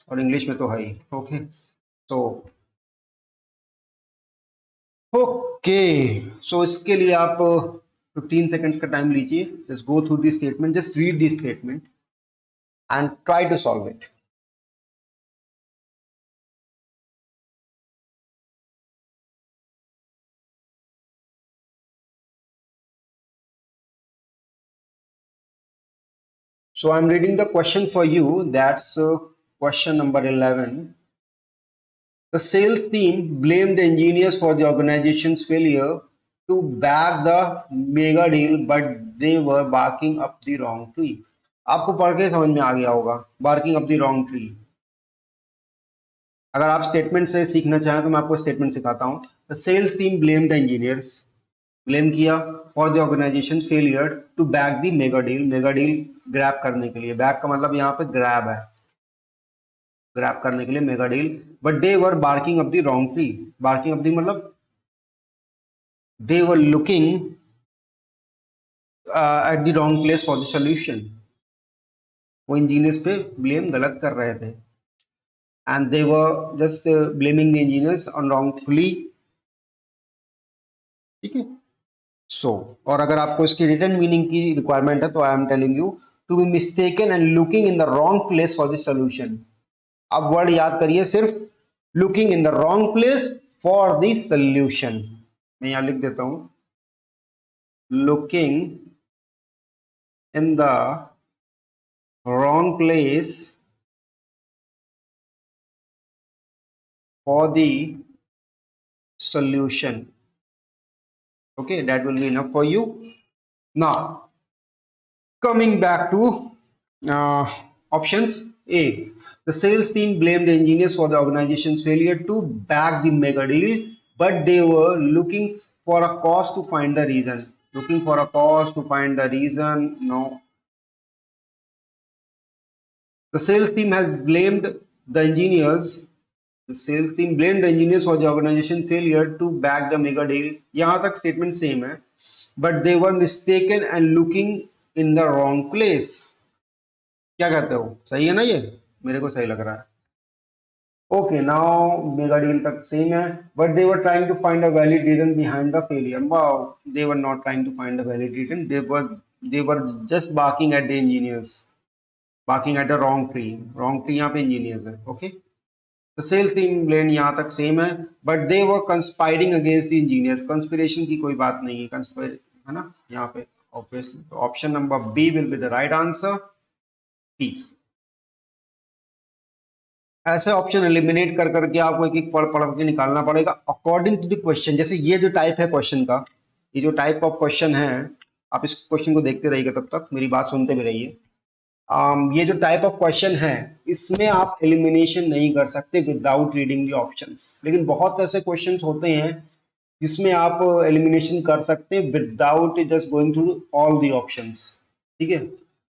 और इंग्लिश में तो है ही. ओके, तो ओके, सो इसके लिए आप 15 सेकेंड्स का टाइम लीजिए. Just go through the statement, just read the statement and try to solve it. So I'm reading the question for you. That's question number 11. The sales team blamed the engineers for the organization's failure to bag the mega deal, but they were barking up the wrong tree. आपको पढ़ के समझ में आ गया होगा, barking up the wrong tree. अगर आप statement से सीखना चाहें तो मैं आपको स्टेटमेंट सिखाता हूं. The sales team blame the engineers, blame किया for the organisation failure to bag the mega deal grab करने के लिए. बैग का मतलब यहाँ पे ग्रैब है, ग्रैब करने के लिए mega deal. But they were barking up the wrong tree. Barking up the मतलब they were looking at the wrong place for the solution. वो इंजीनियर्स पे ब्लेम गलत कर रहे थे, and they were just blaming the engineers on wrongfully. ठीक है. सो और अगर आपको इसकी रिटर्न मीनिंग की रिक्वायरमेंट है तो I am telling you to be mistaken and looking in the wrong place for the solution. अब वर्ड याद करिए सिर्फ, looking in the wrong place for the solution. मैं यहां लिख देता हूं, looking in the wrong place for the solution. Okay, that will be enough for you. Now coming back to options. A, the sales team blamed the engineers for the organization's failure to back the mega deal, but they were looking for a cause to find the reason. Looking for a cause to find the reason. No. The sales team has blamed the engineers. The sales team blamed the engineers for the organization failure to back the mega deal. यहाँ तक statement same है, but they were mistaken and looking in the wrong place. क्या कहते हो, सही है ना? ये मेरे को सही लग रहा है. Okay, now mega deal तक same है, but they were trying to find a valid reason behind the failure. Wow, they were not trying to find a valid reason. They were just barking at the engineers, barking at the wrong tree. Wrong tree यहाँ पे engineers है. Okay. The sales team blame यहाँ तक same है, but they were conspiring against the engineers. Conspiration की कोई बात नहीं है, conspire है ना यहाँ पे obviously. तो option number B will be the right answer. B. ऐसे ऑप्शन एलिमिनेट कर करके आपको एक एक पढ़ पढ़ के निकालना पड़ेगा अकॉर्डिंग टू द क्वेश्चन. जैसे ये जो टाइप है क्वेश्चन का, ये जो टाइप ऑफ क्वेश्चन है, आप इस क्वेश्चन को देखते रहिएगा, तब तक मेरी बात सुनते भी रहिए. ये जो टाइप ऑफ क्वेश्चन है, इसमें आप एलिमिनेशन नहीं कर सकते विदाउट रीडिंग द ऑप्शंस. लेकिन बहुत ऐसे क्वेश्चंस होते हैं जिसमें आप एलिमिनेशन कर सकते हैं without just going through all the options. ठीक है.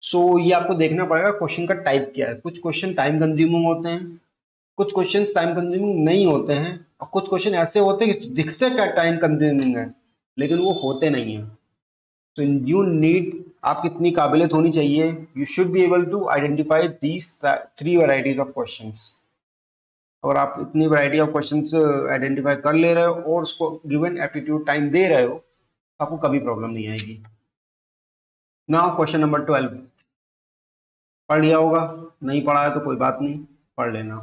सो ये आपको देखना पड़ेगा क्वेश्चन का टाइप क्या है. कुछ क्वेश्चन टाइम कंज्यूमिंग होते हैं, कुछ क्वेश्चन टाइम कंज्यूमिंग नहीं होते हैं, और कुछ क्वेश्चन ऐसे होते हैं कि दिखते क्या टाइम कंज्यूमिंग है लेकिन वो होते नहीं है. So you need, आप कितनी काबिलियत होनी चाहिए, you should be able to identify these three varieties of questions. और आप इतनी वैरायटी ऑफ क्वेश्चंस आइडेंटिफाई कर ले रहे हो और उसको गिवन एप्टीट्यूड टाइम दे रहे हो, आपको कभी प्रॉब्लम नहीं आएगी. Now question number 12. पढ़ लिया होगा, नहीं पढ़ा है तो कोई बात नहीं, पढ़ लेना.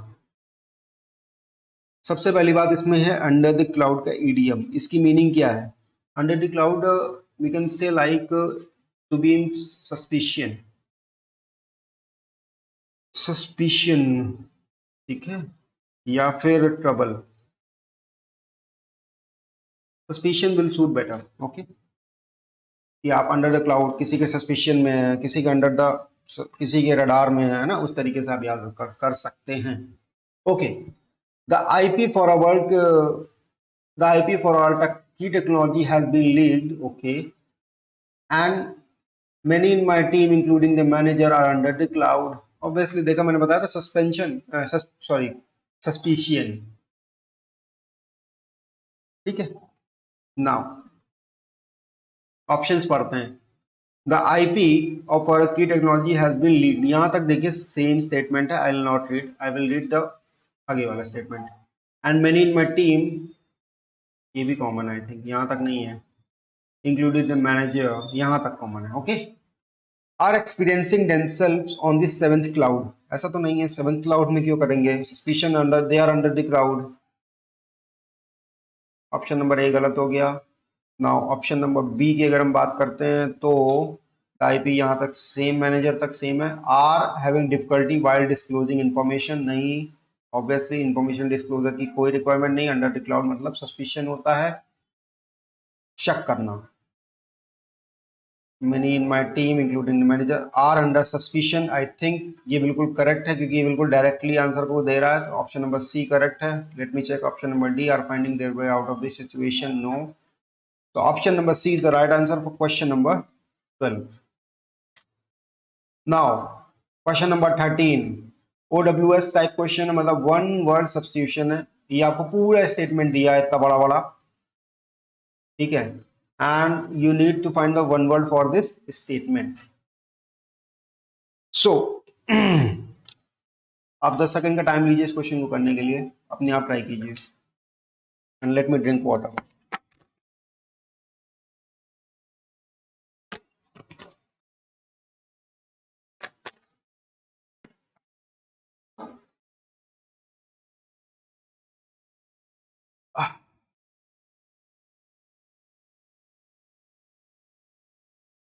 सबसे पहली बात इसमें है अंडर द क्लाउड का ईडीएम. इसकी मीनिंग क्या है? Under the cloud we can say like to be in suspicion. ठीक है, या फिर trouble. Suspicion will suit better. Okay, कि आप अंडर द क्लाउड किसी के सस्पिशन में है, किसी के अंडर द, किसी के रडार में है ना, उस तरीके से आप याद कर सकते हैं. Okay. The IP for a world, the IP for all की technology has been leaked. Okay, and many in my team including the manager are under the cloud. Obviously देखा, मैंने बताया था suspicion. ठीक है. Now ऑप्शंस पढ़ते हैं. The IP of our key technology has been leaked. यहां तक देखिए सेम स्टेटमेंट है. I will not read, I will read the आगे वाला statement. And many in my team, ये भी कॉमन है आई थिंक, यहां तक नहीं है. Included the manager, यहां तक कॉमन है. Okay. Are experiencing themselves on the seventh cloud. ऐसा तो नहीं है, सेवेंथ क्लाउड में क्यों करेंगे? Suspicion under, they are under the cloud. Option number ए गलत हो गया. नाउ ऑप्शन नंबर बी की अगर हम बात करते हैं तो आईपी यहां तक सेम, मैनेजर तक सेम है. Are having difficulty while disclosing information. नहीं, ऑब्वियसली इंफॉर्मेशन डिस्क्लोजर की कोई रिक्वायरमेंट नहीं. अंडर द क्लाउड मतलब सस्पिशन होता है. शक करना। many in my team including the manager are under suspicion। I think ये बिल्कुल करेक्ट है क्योंकि ये बिल्कुल डायरेक्टली आंसर को दे रहा है, तो ऑप्शन नंबर सी करेक्ट है। Let me check option number D, are finding their way out of this situation, no. तो option number C is the right answer for question number 12। Now question number 13, OWS type question है, मतलब one word substitution है। ये आपको पूरा statement दिया है इतना बड़ा बड़ा, ठीक है, and you need to find the one word for this statement. So आप 10 सेकंड का टाइम लीजिए इस क्वेश्चन को करने के लिए, अपने आप ट्राई कीजिए। And let me drink water.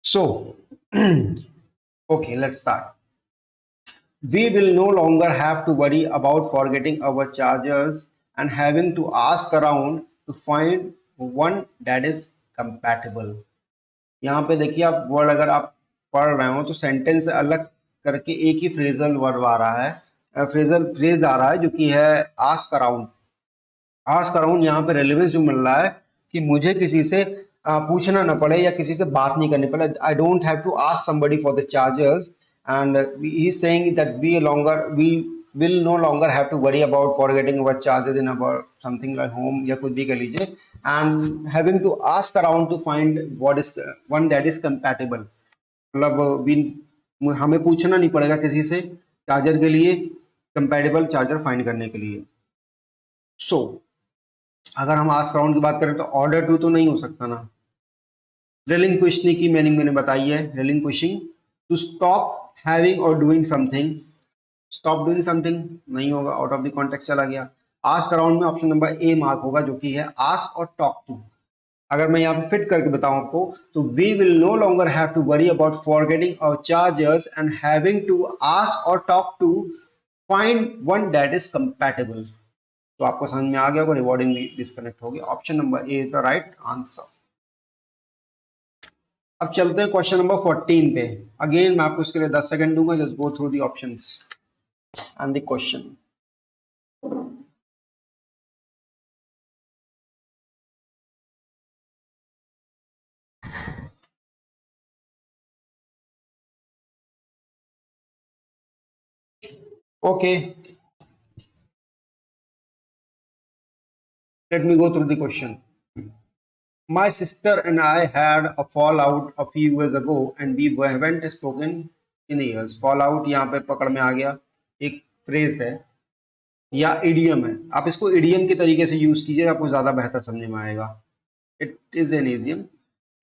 So, okay, let's start. We will no longer have to worry about forgetting our chargers and having to ask around to find one that is compatible। यहाँ पे देखिए, आप word अगर आप पढ़ रहे हो तो सेंटेंस अलग करके एक ही फ्रेजल वर्ड आ रहा है, फ्रेजल फ्रेज आ रहा है जो कि है आस्क अराउंड। आस्क अराउंड यहाँ पे रेलेवेंस जो मिल रहा है कि मुझे किसी से पूछना ना पड़े या किसी से बात नहीं करनी पड़े। I don't have to ask somebody for the chargers and he is saying that we will no longer have to worry about forgetting our charges in our something like home या कुछ भी कह लीजिए, and having to ask around to find what is one that is compatible। मतलब हमें पूछना नहीं पड़ेगा किसी से चार्जर के लिए कंपैटिबल चार्जर फाइंड करने के लिए। सो अगर हम आस्क अराउंड की बात करें तो ऑर्डर टू तो नहीं हो सकता ना। relinquishing की मीनिंग मैंने बताई है, relinquishing टू स्टॉप हैविंग और doing something. Stop doing something नहीं होगा, आउट ऑफ द कॉन्टेक्स्ट चला गया। आस्क अराउंड में ऑप्शन नंबर ए मार्क होगा जो कि है आस्क और टॉक टू। अगर मैं यहाँ पे फिट करके बताऊं आपको तो we will no longer have to worry about forgetting our chargers and having to ask or talk to find one that is compatible. तो आपको समझ में आ गया होगा, रिवॉर्डिंग भी डिस्कनेक्ट हो गया। Option number A is the right answer. अब चलते हैं क्वेश्चन नंबर 14 पे। अगेन मैं आपको इसके लिए 10 सेकंड दूंगा, just go through the options and the question. Okay, let me go through the question। My sister and I had a fallout a few years ago and we haven't spoken in years। fallout यहाँ पे पकड़ में आ गया, एक phrase है या idiom है। आप इसको इडियम के तरीके से यूज कीजिए, आपको ज्यादा बेहतर समझ में आएगा। It is an idiom.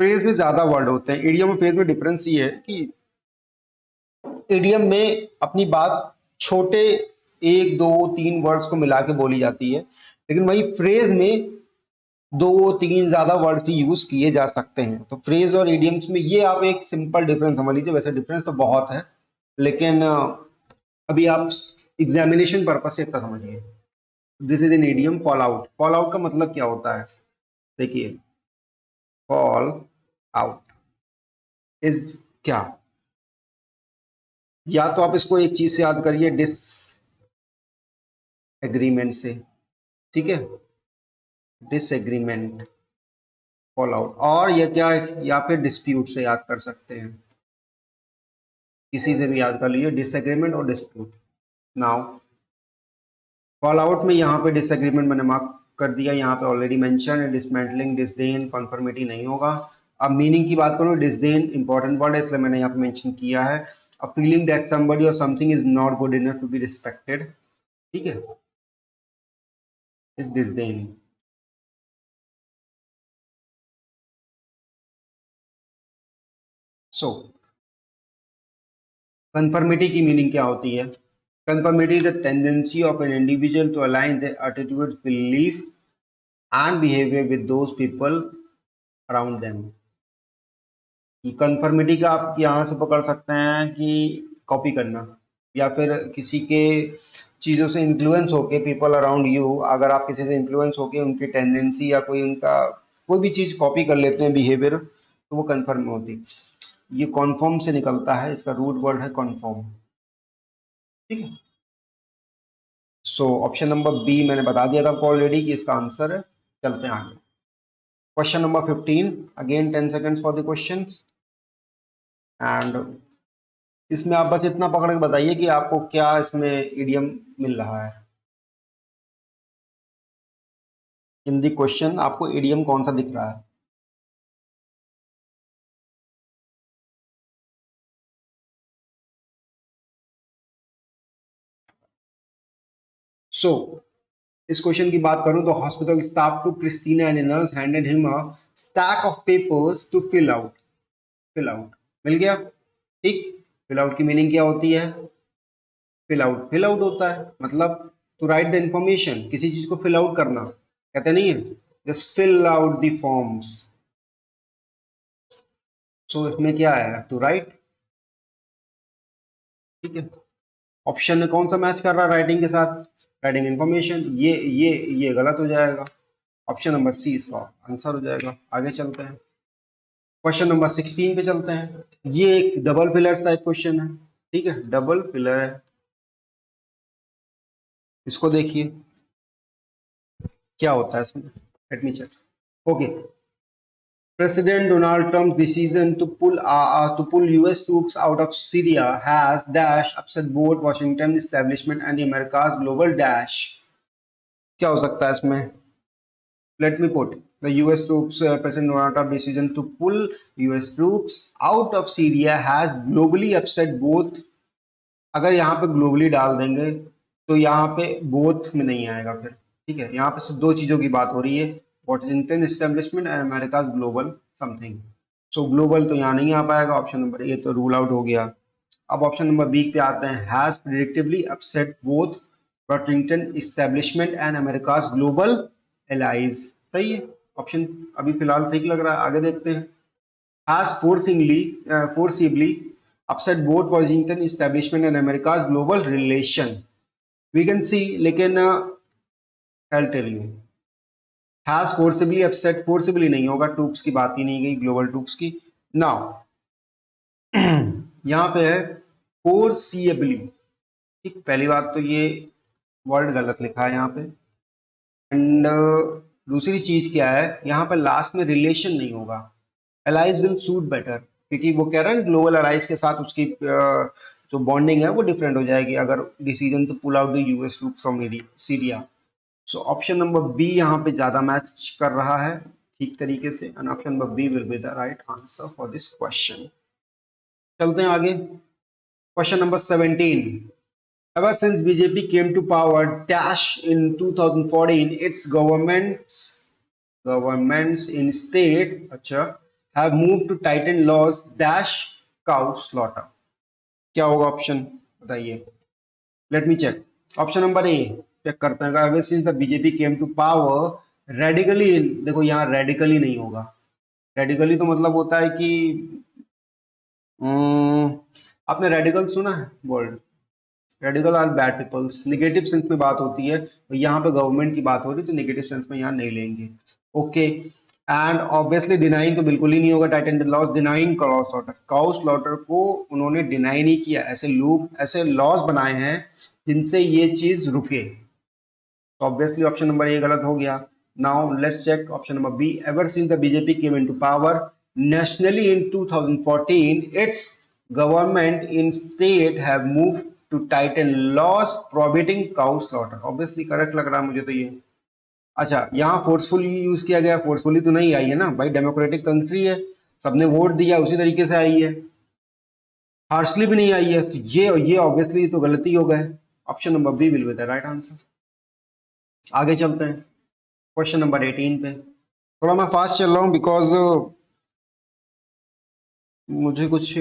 Phrase में ज्यादा वर्ड होते हैं, इडियम और फ्रेज में डिफरेंस ये है कि इडियम में अपनी बात छोटे एक दो तीन वर्ड्स को मिला के बोली जाती है, लेकिन वही फ्रेज में दो तीन ज्यादा वर्ड्स भी यूज किए जा सकते हैं। तो फ्रेज और इडियम्स में ये आप एक सिंपल डिफरेंस समझ लीजिए। वैसे डिफरेंस तो बहुत है, लेकिन अभी आप एग्जामिनेशन पर्पज से इतना समझिए। This is an idiom fall out. Fall out का मतलब क्या होता है, देखिए, फॉल आउट इज क्या, या तो आप इसको एक चीज से याद करिए, डिस एग्रीमेंट से, ठीक है, डिसएग्रीमेंट फॉल आउट। और ये क्या है, या फिर डिस्प्यूट से याद कर सकते हैं, किसी से भी याद कर लीजिए, डिसएग्रीमेंट और डिस्प्यूट। नाउ फॉल आउट में यहाँ पे डिसएग्रीमेंट मैंने मार्क कर दिया, यहाँ पे ऑलरेडी मेंशन है। डिसमेंटलिंग, डिसडेन, कन्फर्मिटी नहीं होगा। अब मीनिंग की बात करूँ, डिसडेन इंपॉर्टेंट वर्ड है इसलिए मैंने यहाँ पे मेंशन किया है। अ फीलिंग दैट समबडी और something is not good enough to be respected, ठीक है, इज डिसडेन। सो कन्फर्मिटी की मीनिंग क्या होती है? Conformity is the tendency of an individual to align their attitude, belief, and behavior with those people around them। ये conformity का आप यहाँ से पकड़ सकते हैं कि कॉपी करना, या फिर किसी के चीज़ों से इन्फ्लुएंस होके, पीपल अराउंड यू, अगर आप किसी से इन्फ्लुएंस होके उनकी टेंडेंसी या कोई उनका कोई भी चीज कॉपी कर लेते हैं बिहेवियर तो वो कन्फर्म होती। ये कॉन्फर्म से निकलता है, इसका रूट वर्ड है कॉन्फर्म। ठीक है, सो ऑप्शन नंबर बी मैंने बता दिया था आपको ऑलरेडी कि इसका आंसर है। चलते हैं आगे। Question number 15, again 10 seconds for the question. And इसमें आप बस इतना पकड़ के बताइए कि आपको क्या इसमें इडियम मिल रहा है। इन दी क्वेश्चन आपको इडियम कौन सा दिख रहा है। सो इस क्वेश्चन की बात करूं तो hospital staff to Christina and nurse handed him a stack of papers to fill out. Fill out मिल गया। ठीक, फिल आउट की मीनिंग क्या होती है। फिल आउट होता है मतलब टू राइट द इंफॉर्मेशन, किसी चीज को फिल आउट करना, कहते नहीं है just fill out the forms. So इसमें क्या है, टू राइट। ठीक है, ऑप्शन में कौन सा मैच कर रहा है राइटिंग के साथ, राइटिंग इंफॉर्मेशन। ये गलत हो जाएगा। ऑप्शन नंबर सी इसका आंसर हो जाएगा। आगे चलते हैं, क्वेश्चन नंबर 16 पे चलते हैं। ये एक डबल फिलर टाइप क्वेश्चन है। ठीक है, डबल फिलर है, इसको देखिए क्या होता है इसमें। Let me check. Okay, President Donald Trump's decision to pull U.S. troops out of Syria has dash upset both Washington establishment and America's global dash। क्या हो सकता है इसमें? Let me put the U.S. troops President Donald Trump's decision to pull U.S. troops out of Syria has globally upset both। अगर यहाँ पे globally डाल देंगे तो यहाँ पे बोथ में नहीं आएगा फिर। ठीक है, यहाँ पे सिर्फ दो चीजों की बात हो रही है, Washington establishment and America global something. So global तो यहाँ नहीं आ पाएगा, ऑप्शन नंबर ए तो रूल आउट हो गया। अब ऑप्शन नंबर बी पे आते हैं, has predictively upset both Washington establishment and America global allies. सही है, ऑप्शन अभी फिलहाल सही लग रहा है। आगे देखते हैं, has forcibly upset both Washington establishment and America's global relation। We can see, लेकिन I'll tell you, has forcibly upset, forcibly नहीं होगा, troops की बात ही नहीं गई, global troops की। Now यहाँ पे है foreseeably। ठीक, पहली बात तो ये वर्ड गलत लिखा है यहाँ पे। एंड दूसरी चीज क्या है, यहाँ पे लास्ट में रिलेशन नहीं होगा। एलाइज विल सूट बेटर, क्योंकि वो कह रहे हैं ग्लोबल एलाइज के साथ उसकी जो बॉन्डिंग है वो डिफरेंट हो जाएगी अगर डिसीजन तो pull out the US troop from Syria. So option number B यहाँ पे ज्यादा मैच कर रहा है ठीक तरीके से, and option number B will be the right answer for this question. चलते हैं आगे, question number 17। Ever since BJP came to power dash in 2014, its governments in state अच्छा have moved to tighten laws dash cow slaughter। क्या होगा option बताइए। Let me check. Option number A check करते हैं, ever since the BJP came to power radically, देखो यहाँ radically नहीं होगा। रेडिकली तो मतलब होता है कि आपने रेडिकल सुना है word, radical are bad peoples, negative sense में बात होती है, तो यहाँ पे गवर्नमेंट की बात हो रही है तो निगेटिव सेंस में यहाँ नहीं लेंगे। ओके, एंड ऑब्वियसली डिनाइंग तो बिल्कुल ही नहीं होगा, Titan loss denying cow slaughter को उन्होंने डिनाई नहीं किया, ऐसे लोग ऐसे लॉस बनाए हैं जिनसे ये चीज रुके। तो ऑब्वियसली ऑप्शन नंबर ए गलत हो गया। Now let's check option number B. Ever since the BJP came into power nationally in 2014, its government in state have moved to tighten laws prohibiting cow slaughter। Obviously correct लग रहा है मुझे तो ये। अच्छा, यहाँ फोर्सफुली यूज किया गया, फोर्सफुली तो नहीं आई है ना भाई, डेमोक्रेटिक कंट्री है, सबने वोट दिया उसी तरीके से आई है, हार्शली भी नहीं आई है, तो ये ऑब्वियसली तो गलती हो गए। Option number B will be the right answer. आगे चलते हैं क्वेश्चन नंबर 18 पे। थोड़ा मैं फास्ट चल रहा हूँ बिकॉज मुझे कुछ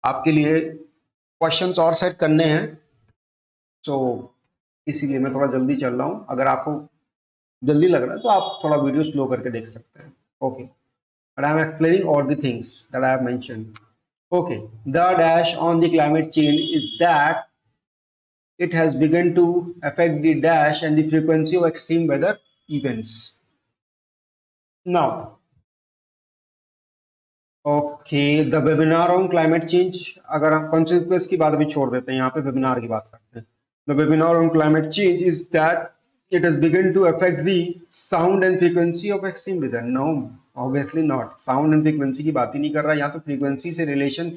आपके लिए क्वेश्चंस और सेट करने हैं, तो इसीलिए मैं थोड़ा जल्दी चल रहा हूँ। अगर आपको जल्दी लग रहा है तो आप थोड़ा वीडियो स्लो करके देख सकते हैं। Okay, but I am explaining all the things that I have mentioned। Okay, the dash on the climate change is that it has begun to affect the dash and the frequency of extreme weather events। Now okay, the webinar on climate change, अगर हम consequence की बात अभी छोड़ देते हैं, यहाँ पे वेबिनार की बात करते हैं। The webinar on climate change is that it has begun to affect the sound and frequency of extreme weather. No, obviously not, sound and frequency की बात ही नहीं कर रहा यहाँ तो, फ्रीक्वेंसी से रिलेशन,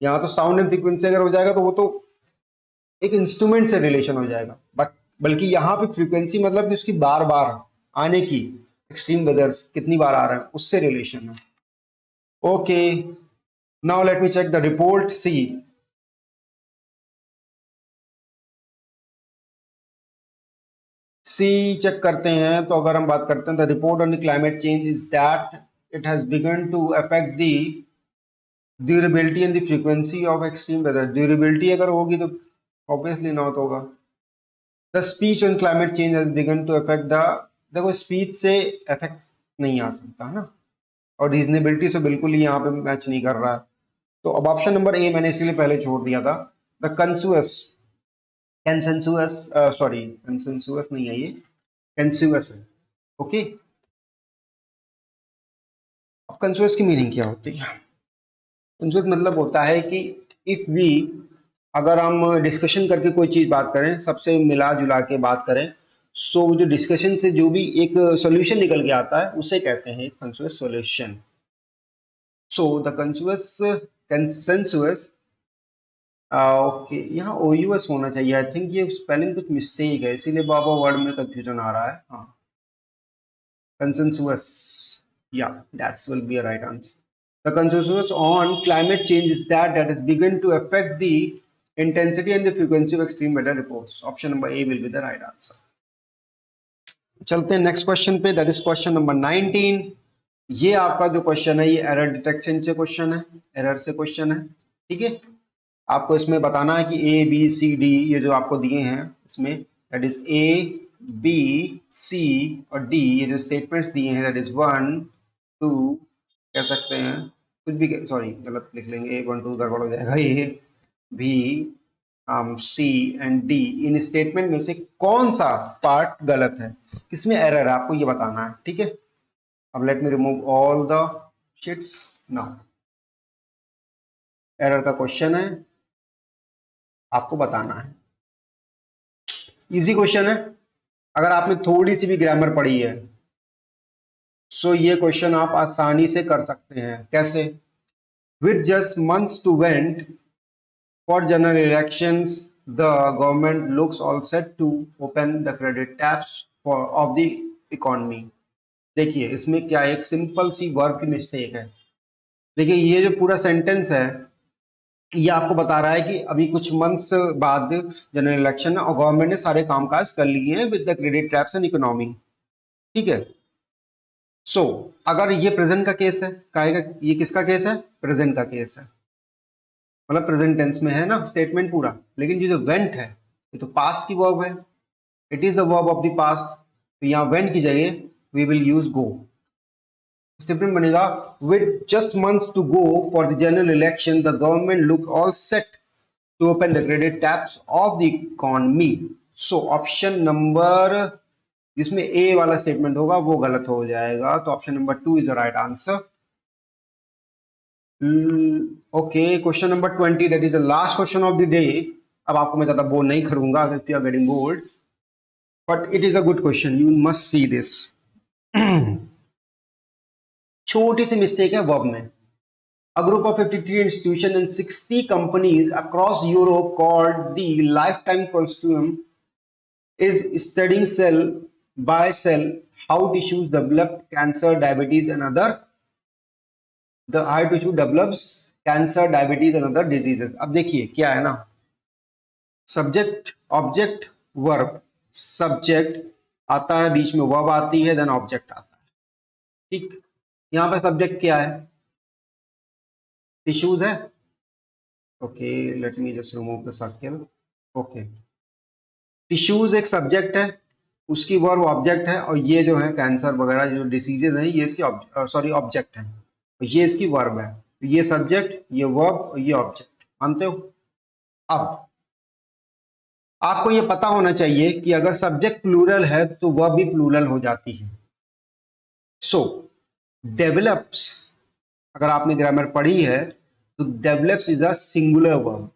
यहाँ तो साउंड एंड फ्रीक्वेंसी अगर हो जाएगा तो वो तो एक इंस्ट्रूमेंट से रिलेशन हो जाएगा, बट बल्कि यहाँ पे फ्रीक्वेंसी मतलब कि उसकी बार बार आने की, एक्सट्रीम वेदर्स कितनी बार आ रहा है उससे रिलेशन है। Okay, now let me check the report. See, check करते हैं तो अगर हम बात करते हैं the report on the climate change is that it has begun to affect the durability and the frequency of extreme weather. Durability अगर होगी तो ऑब्वियसली नॉट होगा। The speech on climate change has begun to affect the, देखो speech से effect नहीं आ सकता है ना, और रीजनेबिलिटी से बिल्कुल ही यहाँ पे मैच नहीं कर रहा है। तो अब ऑप्शन नंबर ए मैंने इसीलिए पहले छोड़ दिया था, द कंसुअस, कंसेंसुअस, सॉरी कंसेंसुअस नहीं है ये, कंसुअस है। ओके, अब कंसुअस की मीनिंग क्या होती है? कंसुअस मतलब होता है कि इफ वी, अगर हम डिस्कशन करके कोई चीज बात करें, सबसे मिला जुला के बात करें, सो जो डिस्कशन से जो भी एक सॉल्यूशन निकल के आता है उसे कहते हैं कंसुअस सॉल्यूशन। सो द कंसुअस, कंसेंसुअस, ओके, यहाँ ओयूएस होना चाहिए, आई थिंक ये स्पेलिंग कुछ मिस्टेक है इसीलिए बाबा वर्ड में कंफ्यूजन आ रहा है। हाँ, consensus. Yeah, that will be a right answer. The consensus on climate change is that has begun to affect the intensity and the frequency of extreme weather reports. Option number A will be the right answer. चलते हैं next question पे, that is question number 19। ये आपका जो question है ये error detection से question है, एरर से क्वेश्चन है। ठीक है, आपको इसमें बताना है कि ए बी सी डी ये जो आपको दिए हैं इसमें, that is A B C और डी, ये जो स्टेटमेंट्स दिए हैं दैट इज 1 2, कह सकते हैं कुछ भी, सॉरी गलत लिख लेंगे, 1 2 गड़बड़ हो जाएगा, A B C and D, इन स्टेटमेंट में से कौन सा पार्ट गलत है, किसमें एरर है, आपको ये बताना है। ठीक है, अब let me remove all the sheets now. Error का क्वेश्चन है, आपको बताना है, इजी क्वेश्चन है। अगर आपने थोड़ी सी भी ग्रामर पढ़ी है सो ये क्वेश्चन आप आसानी से कर सकते हैं। कैसे? With just months to went for general elections the government looks all set to open the credit taps for of the economy. देखिए इसमें क्या एक सिंपल सी वर्ब की मिस्टेक है। देखिए ये जो पूरा सेंटेंस है ये आपको बता रहा है कि अभी कुछ मंथ्स बाद जनरल इलेक्शन है और गवर्नमेंट ने सारे कामकाज कर लिए हैं with the credit taps and economy. ठीक है, सो अगर ये प्रेजेंट का केस है, कहेगा ये किसका केस है? प्रेजेंट का केस है, मतलब प्रेजेंट टेंस में है ना स्टेटमेंट पूरा, लेकिन ये जो वेंट है ये तो पास्ट की वर्ब है, it is the verb of the past, तो यहाँ वेंट की जगह we will use go. Statement बनेगा with just months to go for the general election the government look all set to open the credit taps of the economy. So option number जिसमें A वाला statement होगा वो गलत हो जाएगा, तो option number 2 is the right answer. Okay, question number 20 that is the last question of the day. अब आपको मैं ज्यादा बोर नहीं करूंगा if you are getting bored, but it is a good question, you must see this. छोटी सी mistake है verb में। A group of 53 institutions and 60 companies across Europe called the Lifetime Consortium is studying cell by cell how tissues develop cancer, diabetes and other, the how tissue develops cancer, diabetes and other diseases। अब देखिए क्या है ना, subject object verb, subject आता है बीच में, verb आती है, देन ऑब्जेक्ट आता है। ठीक, यहाँ पे सब्जेक्ट क्या है? टिश्यूज है। Okay, let me just remove the circle. Okay, tissues एक सब्जेक्ट है, उसकी वर्ब ऑब्जेक्ट है, और ये जो है कैंसर वगैरह जो डिसीजेज हैं ये इसकी सॉरी ऑब्जेक्ट है, तो ये इसकी वर्ब है, तो ये सब्जेक्ट, ये वर्ब और ये ऑब्जेक्ट, मानते हो? अब आपको ये पता होना चाहिए कि अगर सब्जेक्ट प्लूरल है तो वर्ब भी प्लूरल हो जाती है। सो डेवलप्स, अगर आपने ग्रामर पढ़ी है तो develops is a singular verb.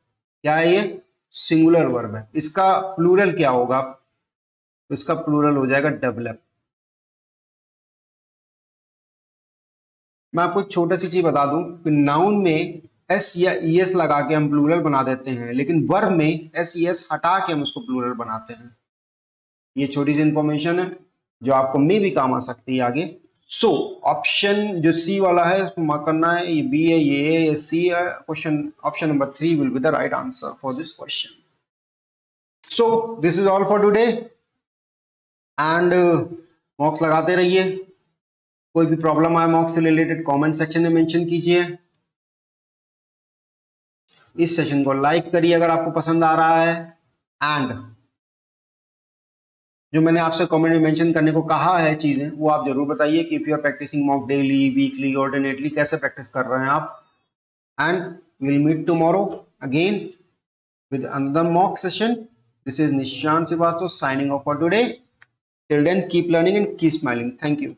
क्या है ये? सिंगुलर वर्ब है। इसका प्लूरल क्या होगा? तो इसका प्लूरल हो जाएगा डेवलप। मैं आपको एक छोटा सी चीज बता दूं कि नाउन में एस या ईएस लगा के हम प्लूरल बना देते हैं, लेकिन वर्ब में एस ईएस हटा के हम उसको प्लूरल बनाते हैं। ये छोटी सी इंफॉर्मेशन है जो आपको मे भी काम आ सकती है आगे। सो ऑप्शन जो सी वाला है उसको मार्क करना है, ये बी है, ये ए, ये सी है। Question option number 3 will be the right answer for this question. So this is all for today and मॉक्स लगाते रहिए। कोई भी प्रॉब्लम आए मॉक्स से रिलेटेड कमेंट सेक्शन में मेंशन कीजिए। इस सेशन को लाइक करिए अगर आपको पसंद आ रहा है, एंड जो मैंने आपसे कमेंट में मेंशन करने को कहा है चीजें, वो आप जरूर बताइए कि if you are practising mock daily, weekly, alternately, कैसे प्रैक्टिस कर रहे हैं आप। And we'll meet tomorrow again with another mock session. This is Nishant Srivastava signing off for today. Till then, keep learning and keep smiling. Thank you.